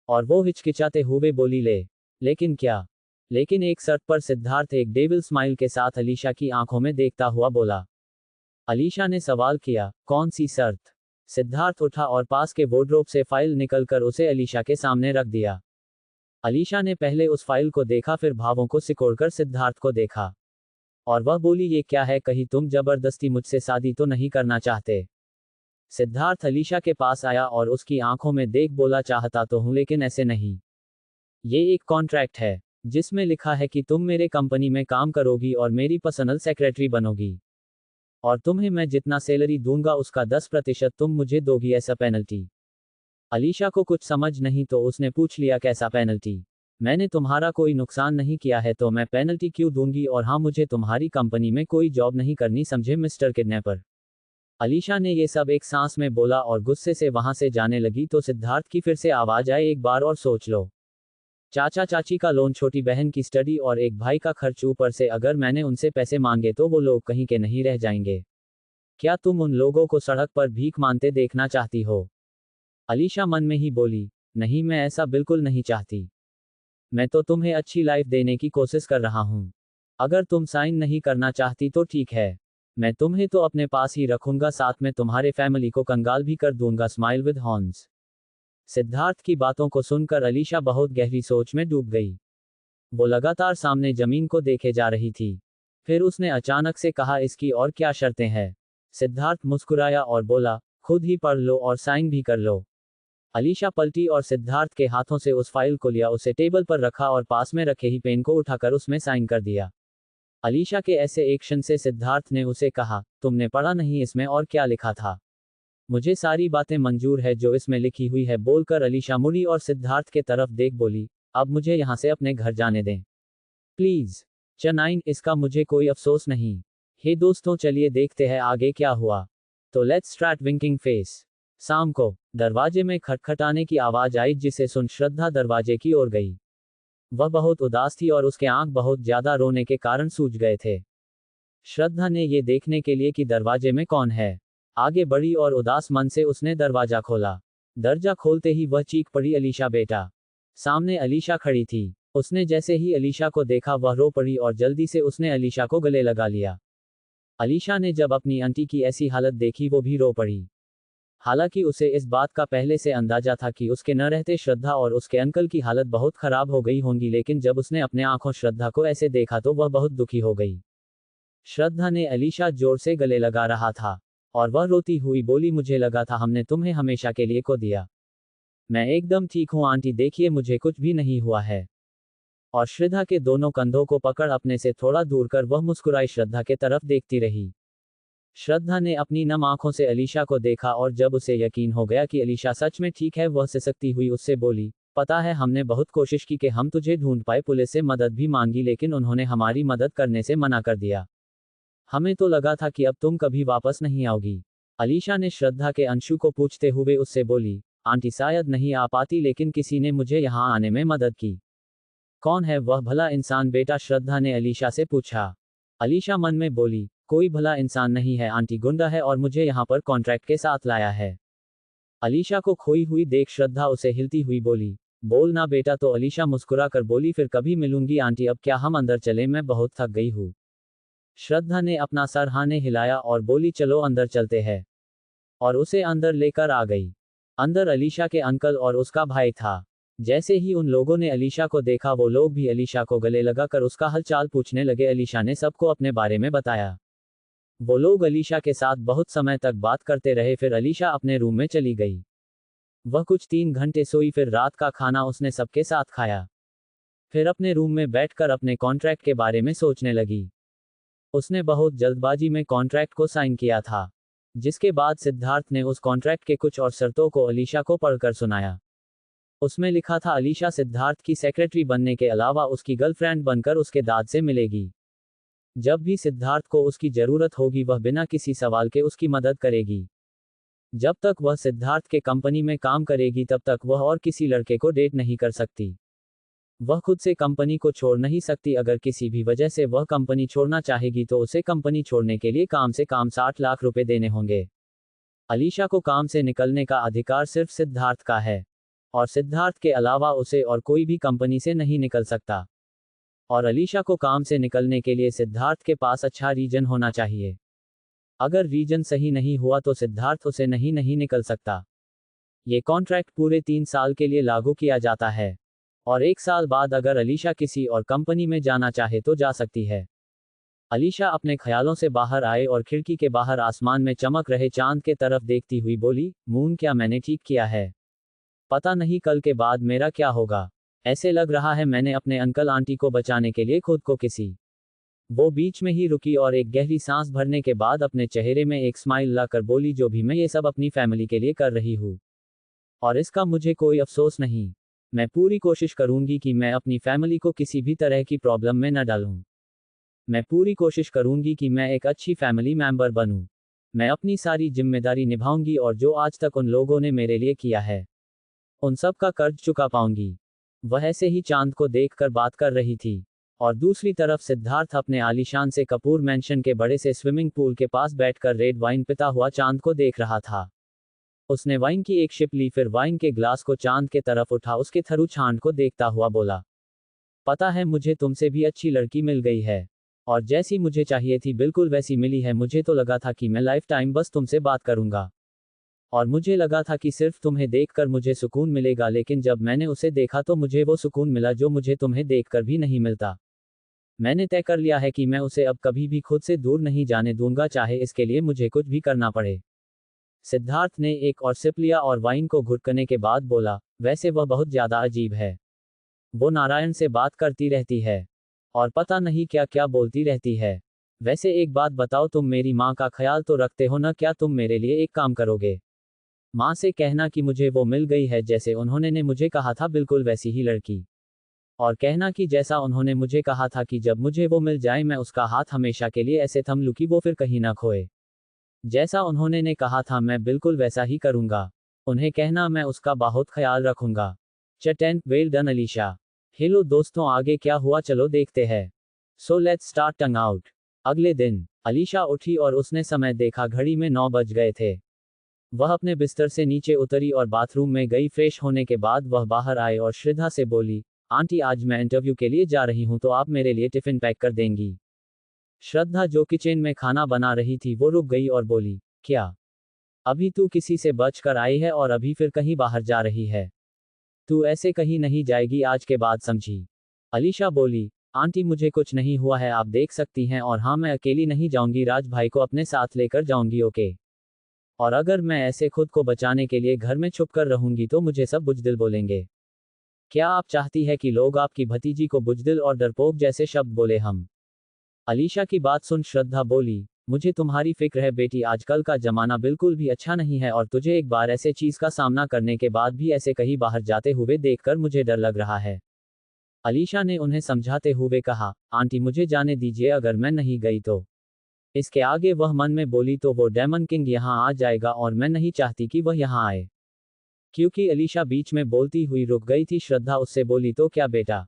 Speaker 1: और वो हिचकिचाते हुए बोली, लेकिन क्या? लेकिन एक शर्त पर। सिद्धार्थ एक डेविल स्माइल के साथ अलीशा की आंखों में देखता हुआ बोला। अलीशा ने सवाल किया, कौन सी शर्त? सिद्धार्थ उठा और पास के वार्डरोब से फाइल निकलकर उसे अलीशा के सामने रख दिया। अलीशा ने पहले उस फाइल को देखा, फिर भावों को सिकोड़कर सिद्धार्थ को देखा और वह बोली, ये क्या है? कहीं तुम जबरदस्ती मुझसे शादी तो नहीं करना चाहते? सिद्धार्थ अलीशा के पास आया और उसकी आंखों में देख बोला, चाहता तो हूं लेकिन ऐसे नहीं। ये एक कॉन्ट्रैक्ट है जिसमें लिखा है कि तुम मेरे कंपनी में काम करोगी और मेरी पर्सनल सेक्रेटरी बनोगी और तुम्हें मैं जितना सैलरी दूंगा उसका 10% तुम मुझे दोगी एज अ पेनल्टी। अलीशा को कुछ समझ नहीं तो उसने पूछ लिया, कैसा पेनल्टी? मैंने तुम्हारा कोई नुकसान नहीं किया है तो मैं पेनल्टी क्यों दूंगी? और हाँ, मुझे तुम्हारी कंपनी में कोई जॉब नहीं करनी, समझे मिस्टर किडनैपर। अलीशा ने ये सब एक सांस में बोला और गुस्से से वहां से जाने लगी तो सिद्धार्थ की फिर से आवाज आए, एक बार और सोच लो। चाचा चाची का लोन, छोटी बहन की स्टडी और एक भाई का खर्च, ऊपर से अगर मैंने उनसे पैसे मांगे तो वो लोग कहीं के नहीं रह जाएंगे। क्या तुम उन लोगों को सड़क पर भीख मांगते देखना चाहती हो? अलीशा मन में ही बोली, नहीं, मैं ऐसा बिल्कुल नहीं चाहती। मैं तो तुम्हें अच्छी लाइफ देने की कोशिश कर रहा हूँ। अगर तुम साइन नहीं करना चाहती तो ठीक है, मैं तुम्हें तो अपने पास ही रखूंगा, साथ में तुम्हारे फैमिली को कंगाल भी कर दूंगा। Smile with horns. सिद्धार्थ की बातों को सुनकर अलीशा बहुत गहरी सोच में डूब गई। वो लगातार सामने जमीन को देखे जा रही थी। फिर उसने अचानक से कहा, इसकी और क्या शर्तें हैं? सिद्धार्थ मुस्कुराया और बोला, खुद ही पढ़ लो और साइन भी कर लो। अलीशा पलटी और सिद्धार्थ के हाथों से उस फाइल को लिया, उसे टेबल पर रखा और पास में रखे ही पेन को उठाकर उसमें साइन कर दिया। अलीशा के ऐसे एक्शन से सिद्धार्थ ने उसे कहा, तुमने पढ़ा नहीं इसमें और क्या लिखा था? मुझे सारी बातें मंजूर है जो इसमें लिखी हुई है, बोलकर अलीशा मुड़ी और सिद्धार्थ के तरफ देख बोली, अब मुझे यहाँ से अपने घर जाने दें प्लीज। चनाइन, इसका मुझे कोई अफसोस नहीं। हे दोस्तों, चलिए देखते हैं आगे क्या हुआ। तो लेट्स स्टार्ट विंकिंग फेस। शाम को दरवाजे में खटखटाने की आवाज आई जिसे सुन श्रद्धा दरवाजे की ओर गई। वह बहुत उदास थी और उसके आंख बहुत ज्यादा रोने के कारण सूज गए थे। श्रद्धा ने ये देखने के लिए कि दरवाजे में कौन है, आगे बढ़ी और उदास मन से उसने दरवाजा खोला। दरजा खोलते ही वह चीख पड़ी, अलीशा बेटा। सामने अलीशा खड़ी थी। उसने जैसे ही अलीशा को देखा वह रो पड़ी और जल्दी से उसने अलीशा को गले लगा लिया। अलीशा ने जब अपनी आंटी की ऐसी हालत देखी वो भी रो पड़ी। हालांकि उसे इस बात का पहले से अंदाजा था कि उसके न रहते श्रद्धा और उसके अंकल की हालत बहुत खराब हो गई होंगी, लेकिन जब उसने अपने आंखों श्रद्धा को ऐसे देखा तो वह बहुत दुखी हो गई। श्रद्धा ने अलीशा जोर से गले लगा रहा था और वह रोती हुई बोली, मुझे लगा था हमने तुम्हें हमेशा के लिए खो दिया। मैं एकदम ठीक हूँ आंटी, देखिए मुझे कुछ भी नहीं हुआ है। और श्रद्धा के दोनों कंधों को पकड़ अपने से थोड़ा दूर कर वह मुस्कुराई श्रद्धा के तरफ देखती रही। श्रद्धा ने अपनी नम आंखों से अलीशा को देखा और जब उसे यकीन हो गया कि अलीशा सच में ठीक है वह सिसकती हुई उससे बोली, पता है हमने बहुत कोशिश की कि हम तुझे ढूंढ पाए, पुलिस से मदद भी मांगी लेकिन उन्होंने हमारी मदद करने से मना कर दिया। हमें तो लगा था कि अब तुम कभी वापस नहीं आओगी। अलीशा ने श्रद्धा के अंशु को पूछते हुए उससे बोली, आंटी शायद नहीं आ पाती लेकिन किसी ने मुझे यहाँ आने में मदद की। कौन है वह भला इंसान बेटा? श्रद्धा ने अलीशा से पूछा। अलीशा मन में बोली, कोई भला इंसान नहीं है आंटी, गुंडा है और मुझे यहाँ पर कॉन्ट्रैक्ट के साथ लाया है। अलीशा को खोई हुई देख श्रद्धा उसे हिलती हुई बोली, बोल ना बेटा। तो अलीशा मुस्कुरा कर बोली, फिर कभी मिलूंगी आंटी, अब क्या हम अंदर चले, मैं बहुत थक गई हूँ। श्रद्धा ने अपना सर हाँ ने हिलाया और बोली, चलो अंदर चलते हैं। और उसे अंदर लेकर आ गई। अंदर अलीशा के अंकल और उसका भाई था। जैसे ही उन लोगों ने अलीशा को देखा वो लोग भी अलीशा को गले लगाकर उसका हालचाल पूछने लगे। अलीशा ने सबको अपने बारे में बताया। वो लोग अलीशा के साथ बहुत समय तक बात करते रहे, फिर अलीशा अपने रूम में चली गई। वह कुछ 3 घंटे सोई, फिर रात का खाना उसने सबके साथ खाया। फिर अपने रूम में बैठकर अपने कॉन्ट्रैक्ट के बारे में सोचने लगी। उसने बहुत जल्दबाजी में कॉन्ट्रैक्ट को साइन किया था, जिसके बाद सिद्धार्थ ने उस कॉन्ट्रैक्ट के कुछ और शर्तों को अलीशा को पढ़कर सुनाया। उसमें लिखा था, अलीशा सिद्धार्थ की सेक्रेटरी बनने के अलावा उसकी गर्लफ्रेंड बनकर उसके दाद से मिलेगी। जब भी सिद्धार्थ को उसकी जरूरत होगी वह बिना किसी सवाल के उसकी मदद करेगी। जब तक वह सिद्धार्थ के कंपनी में काम करेगी तब तक वह और किसी लड़के को डेट नहीं कर सकती। वह खुद से कंपनी को छोड़ नहीं सकती। अगर किसी भी वजह से वह कंपनी छोड़ना चाहेगी तो उसे कंपनी छोड़ने के लिए कम से कम 60 लाख रुपए देने होंगे। अलीशा को काम से निकलने का अधिकार सिर्फ सिद्धार्थ का है और सिद्धार्थ के अलावा उसे और कोई भी कंपनी से नहीं निकल सकता। और अलीशा को काम से निकलने के लिए सिद्धार्थ के पास अच्छा रीजन होना चाहिए। अगर रीजन सही नहीं हुआ तो सिद्धार्थ उसे नहीं निकल सकता। ये कॉन्ट्रैक्ट पूरे 3 साल के लिए लागू किया जाता है और 1 साल बाद अगर अलीशा किसी और कंपनी में जाना चाहे तो जा सकती है। अलीशा अपने ख्यालों से बाहर आए और खिड़की के बाहर आसमान में चमक रहे चांद के तरफ देखती हुई बोली, मून क्या मैंने ठीक किया है? पता नहीं कल के बाद मेरा क्या होगा। ऐसे लग रहा है मैंने अपने अंकल आंटी को बचाने के लिए खुद को किसी। वो बीच में ही रुकी और एक गहरी सांस भरने के बाद अपने चेहरे में एक स्माइल लाकर बोली, जो भी मैं ये सब अपनी फैमिली के लिए कर रही हूँ और इसका मुझे कोई अफसोस नहीं। मैं पूरी कोशिश करूंगी कि मैं अपनी फैमिली को किसी भी तरह की प्रॉब्लम में न डालूं। मैं पूरी कोशिश करूंगी कि मैं एक अच्छी फैमिली मेंबर बनूं। मैं अपनी सारी जिम्मेदारी निभाऊंगी और जो आज तक उन लोगों ने मेरे लिए किया है उन सब का कर्ज चुका पाऊंगी। वह ऐसे ही चांद को देखकर बात कर रही थी और दूसरी तरफ सिद्धार्थ अपने आलीशान से कपूर मैंशन के बड़े से स्विमिंग पूल के पास बैठकर रेड वाइन पिता हुआ चांद को देख रहा था। उसने वाइन की एक शिप ली, फिर वाइन के ग्लास को चांद के तरफ उठा, उसके थरू छांड को देखता हुआ बोला, पता है मुझे तुमसे भी अच्छी लड़की मिल गई है और जैसी मुझे चाहिए थी बिल्कुल वैसी मिली है। मुझे तो लगा था कि मैं लाइफ टाइम बस तुमसे बात करूंगा और मुझे लगा था कि सिर्फ तुम्हें देखकर मुझे सुकून मिलेगा, लेकिन जब मैंने उसे देखा तो मुझे वो सुकून मिला जो मुझे तुम्हें देखकर भी नहीं मिलता। मैंने तय कर लिया है कि मैं उसे अब कभी भी खुद से दूर नहीं जाने दूंगा, चाहे इसके लिए मुझे कुछ भी करना पड़े। सिद्धार्थ ने एक और सिप लिया और वाइन को घुटकने के बाद बोला, वैसे वह बहुत ज्यादा अजीब है। वो नारायण से बात करती रहती है और पता नहीं क्या क्या बोलती रहती है। वैसे एक बात बताओ, तुम मेरी माँ का ख्याल तो रखते हो ना? क्या तुम मेरे लिए एक काम करोगे? माँ से कहना कि मुझे वो मिल गई है जैसे उन्होंने ने मुझे कहा था, बिल्कुल वैसी ही लड़की। और कहना कि जैसा उन्होंने मुझे कहा था कि जब मुझे वो मिल जाए मैं उसका हाथ हमेशा के लिए ऐसे थम लूं कि वो फिर कहीं ना खोए। जैसा उन्होंने ने कहा था मैं बिल्कुल वैसा ही करूंगा। उन्हें कहना मैं उसका बहुत ख्याल रखूंगा। चटेन, वेल डन अलीशा। हेलो दोस्तों, आगे क्या हुआ चलो देखते हैं। So let's start tongue out. अगले दिन अलीशा उठी और उसने समय देखा, घड़ी में 9 बज गए थे। वह अपने बिस्तर से नीचे उतरी और बाथरूम में गई। फ्रेश होने के बाद वह बाहर आए और श्रद्धा से बोली, आंटी आज मैं इंटरव्यू के लिए जा रही हूं तो आप मेरे लिए टिफिन पैक कर देंगी। श्रद्धा जो किचन में खाना बना रही थी वो रुक गई और बोली, क्या अभी तू किसी से बच कर आई है और अभी फिर कहीं बाहर जा रही है? तू ऐसे कहीं नहीं जाएगी आज के बाद, समझी? अलीशा बोली, आंटी मुझे कुछ नहीं हुआ है, आप देख सकती हैं, और हाँ मैं अकेली नहीं जाऊंगी, राज भाई को अपने साथ लेकर जाऊंगी, ओके? और अगर मैं ऐसे खुद को बचाने के लिए घर में छुप कर रहूंगी तो मुझे सब बुजदिल बोलेंगे। क्या आप चाहती है कि लोग आपकी भतीजी को बुजदिल और डरपोक जैसे शब्द बोले? हम अलीशा की बात सुन श्रद्धा बोली, मुझे तुम्हारी फिक्र है बेटी, आजकल का जमाना बिल्कुल भी अच्छा नहीं है और तुझे एक बार ऐसे चीज का सामना करने के बाद भी ऐसे कहीं बाहर जाते हुए देखकर मुझे डर लग रहा है। अलीशा ने उन्हें समझाते हुए कहा, आंटी मुझे जाने दीजिए, अगर मैं नहीं गई तो। इसके आगे वह मन में बोली तो वो डेमन किंग यहाँ आ जाएगा और मैं नहीं चाहती कि वह यहाँ आए। क्योंकि अलीशा बीच में बोलती हुई रुक गई थी, श्रद्धा उससे बोली, तो क्या बेटा?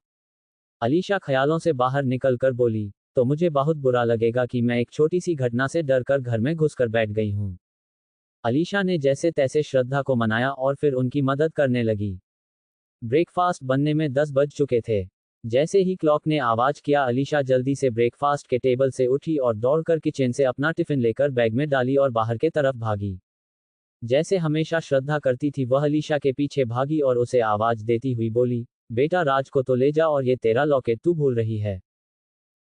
Speaker 1: अलीशा ख्यालों से बाहर निकलकर बोली, तो मुझे बहुत बुरा लगेगा कि मैं एक छोटी सी घटना से डरकर घर में घुसकर बैठ गई हूँ। अलीशा ने जैसे तैसे श्रद्धा को मनाया और फिर उनकी मदद करने लगी। ब्रेकफास्ट बनने में 10 बज चुके थे। जैसे ही क्लॉक ने आवाज किया, अलीशा जल्दी से ब्रेकफास्ट के टेबल से उठी और दौड़कर किचन से अपना टिफिन लेकर बैग में डाली और बाहर के तरफ भागी। जैसे हमेशा श्रद्धा करती थी, वह अलीशा के पीछे भागी और उसे आवाज देती हुई बोली, बेटा राज को तो ले जा, और ये तेरा लॉकेट तू भूल रही है।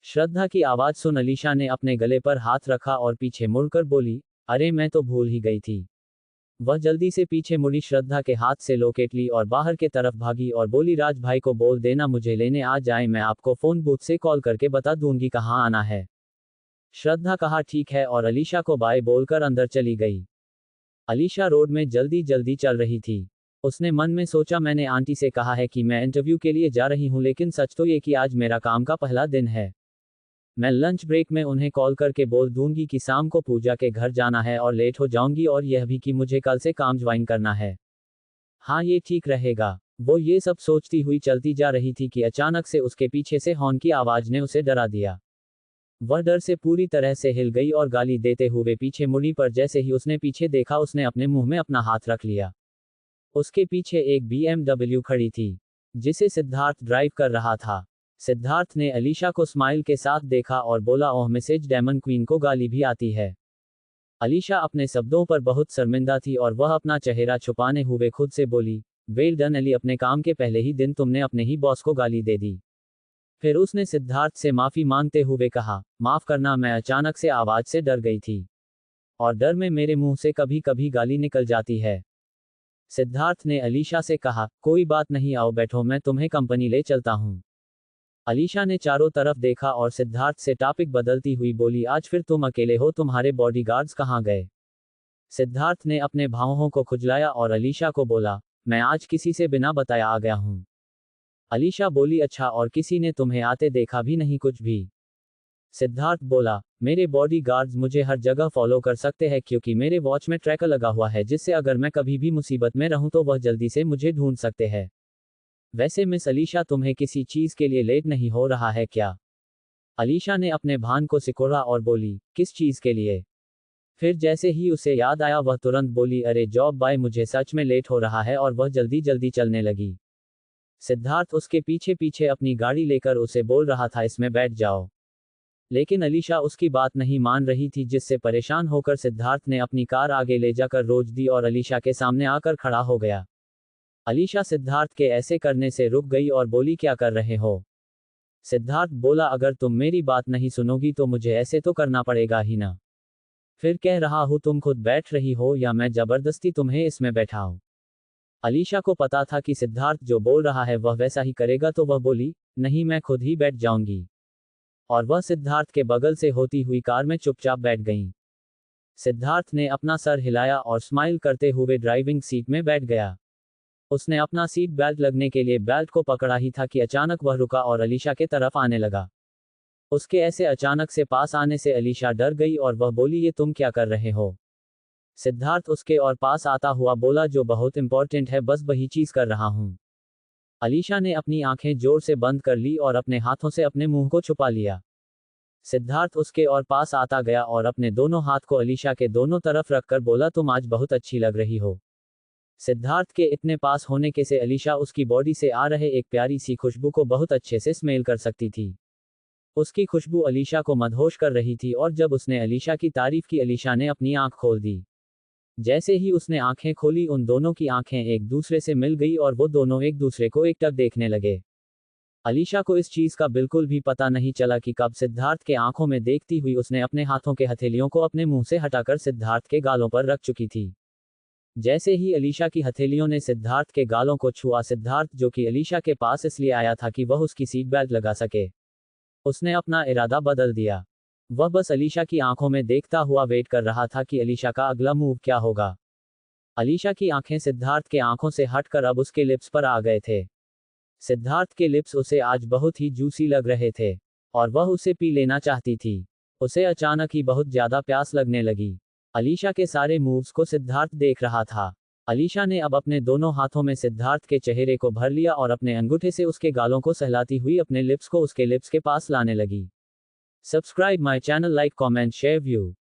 Speaker 1: श्रद्धा की आवाज सुन अलीशा ने अपने गले पर हाथ रखा और पीछे मुड़कर बोली, अरे मैं तो भूल ही गई थी। वह जल्दी से पीछे मुड़ी, श्रद्धा के हाथ से लॉकेट ली और बाहर के तरफ भागी और बोली, राज भाई को बोल देना मुझे लेने आ जाए, मैं आपको फोन बूथ से कॉल करके बता दूंगी कहाँ आना है। श्रद्धा कहा ठीक है और अलीशा को बाय बोलकर अंदर चली गई। अलीशा रोड में जल्दी जल्दी चल रही थी। उसने मन में सोचा, मैंने आंटी से कहा है कि मैं इंटरव्यू के लिए जा रही हूँ, लेकिन सच तो ये कि आज मेरा काम का पहला दिन है। मैं लंच ब्रेक में उन्हें कॉल करके बोल दूंगी कि शाम को पूजा के घर जाना है और लेट हो जाऊंगी, और यह भी कि मुझे कल से काम ज्वाइन करना है। हाँ ये ठीक रहेगा। वो ये सब सोचती हुई चलती जा रही थी कि अचानक से उसके पीछे से हॉर्न की आवाज ने उसे डरा दिया। वह डर से पूरी तरह से हिल गई और गाली देते हुए पीछे मुड़ी, पर जैसे ही उसने पीछे देखा उसने अपने मुंह में अपना हाथ रख लिया। उसके पीछे एक BMW खड़ी थी जिसे सिद्धार्थ ड्राइव कर रहा था। सिद्धार्थ ने अलीशा को स्माइल के साथ देखा और बोला, ओह मिसेज डेमन क्वीन को गाली भी आती है। अलीशा अपने शब्दों पर बहुत शर्मिंदा थी और वह अपना चेहरा छुपाने हुए खुद से बोली, वेल डन अली, अपने काम के पहले ही दिन तुमने अपने ही बॉस को गाली दे दी। फिर उसने सिद्धार्थ से माफी मांगते हुए कहा, माफ करना, मैं अचानक से आवाज से डर गई थी और डर में मेरे मुंह से कभी कभी गाली निकल जाती है। सिद्धार्थ ने अलीशा से कहा, कोई बात नहीं, आओ बैठो, मैं तुम्हें कंपनी ले चलता हूँ। अलीशा ने चारों तरफ देखा और सिद्धार्थ से टॉपिक बदलती हुई बोली, आज फिर तुम अकेले हो, तुम्हारे बॉडीगार्ड्स कहाँ गए? सिद्धार्थ ने अपने भावों को खुजलाया और अलीशा को बोला, मैं आज किसी से बिना बताया आ गया हूँ। अलीशा बोली, अच्छा, और किसी ने तुम्हें आते देखा भी नहीं कुछ भी? सिद्धार्थ बोला, मेरे बॉडीगार्ड्स मुझे हर जगह फॉलो कर सकते हैं क्योंकि मेरे वॉच में ट्रैकर लगा हुआ है, जिससे अगर मैं कभी भी मुसीबत में रहूं तो वह जल्दी से मुझे ढूंढ सकते हैं। वैसे मिस अलीशा, तुम्हें किसी चीज के लिए लेट नहीं हो रहा है क्या? अलीशा ने अपने भान को सिकोड़ा और बोली, किस चीज के लिए? फिर जैसे ही उसे याद आया वह तुरंत बोली, अरे जॉब बाय, मुझे सच में लेट हो रहा है, और वह जल्दी जल्दी चलने लगी। सिद्धार्थ उसके पीछे पीछे अपनी गाड़ी लेकर उसे बोल रहा था, इसमें बैठ जाओ। लेकिन अलीशा उसकी बात नहीं मान रही थी, जिससे परेशान होकर सिद्धार्थ ने अपनी कार आगे ले जाकर रोक दी और अलीशा के सामने आकर खड़ा हो गया। अलीशा सिद्धार्थ के ऐसे करने से रुक गई और बोली, क्या कर रहे हो? सिद्धार्थ बोला, अगर तुम मेरी बात नहीं सुनोगी तो मुझे ऐसे तो करना पड़ेगा ही ना। फिर कह रहा हूं, तुम खुद बैठ रही हो या मैं जबरदस्ती तुम्हें इसमें बैठाऊं? अलीशा को पता था कि सिद्धार्थ जो बोल रहा है वह वैसा ही करेगा, तो वह बोली, नहीं मैं खुद ही बैठ जाऊंगी। और वह सिद्धार्थ के बगल से होती हुई कार में चुपचाप बैठ गईं। सिद्धार्थ ने अपना सर हिलाया और स्माइल करते हुए ड्राइविंग सीट में बैठ गया। उसने अपना सीट बेल्ट लगने के लिए बेल्ट को पकड़ा ही था कि अचानक वह रुका और अलीशा के तरफ आने लगा। उसके ऐसे अचानक से पास आने से अलीशा डर गई और वह बोली, ये तुम क्या कर रहे हो? सिद्धार्थ उसके और पास आता हुआ बोला, जो बहुत इंपॉर्टेंट है, बस वही चीज कर रहा हूं। अलीशा ने अपनी आंखें जोर से बंद कर ली और अपने हाथों से अपने मुंह को छुपा लिया। सिद्धार्थ उसके और पास आता गया और अपने दोनों हाथ को अलीशा के दोनों तरफ रखकर बोला, तुम आज बहुत अच्छी लग रही हो। सिद्धार्थ के इतने पास होने के से अलीशा उसकी बॉडी से आ रहे एक प्यारी सी खुशबू को बहुत अच्छे से स्मेल कर सकती थी। उसकी खुशबू अलीशा को मदहोश कर रही थी और जब उसने अलीशा की तारीफ की, अलीशा ने अपनी आंख खोल दी। जैसे ही उसने आंखें खोली, उन दोनों की आंखें एक दूसरे से मिल गई और वो दोनों एक दूसरे को एकटक देखने लगे। अलीशा को इस चीज का बिल्कुल भी पता नहीं चला कि कब सिद्धार्थ के आंखों में देखती हुई उसने अपने हाथों के हथेलियों को अपने मुंह से हटाकर सिद्धार्थ के गालों पर रख चुकी थी। जैसे ही अलीशा की हथेलियों ने सिद्धार्थ के गालों को छुआ, सिद्धार्थ, जो कि अलीशा के पास इसलिए आया था कि वह उसकी सीट बेल्ट लगा सके, उसने अपना इरादा बदल दिया। वह बस अलीशा की आंखों में देखता हुआ वेट कर रहा था कि अलीशा का अगला मूव क्या होगा। अलीशा की आंखें सिद्धार्थ के आंखों से हटकर अब उसके लिप्स पर आ गए थे। सिद्धार्थ के लिप्स उसे आज बहुत ही जूसी लग रहे थे और वह उसे पी लेना चाहती थी। उसे अचानक ही बहुत ज्यादा प्यास लगने लगी। अलीशा के सारे मूव्स को सिद्धार्थ देख रहा था। अलीशा ने अब अपने दोनों हाथों में सिद्धार्थ के चेहरे को भर लिया और अपने अंगूठे से उसके गालों को सहलाती हुई अपने लिप्स को उसके लिप्स के पास लाने लगी। Subscribe my channel, like, comment, share, view.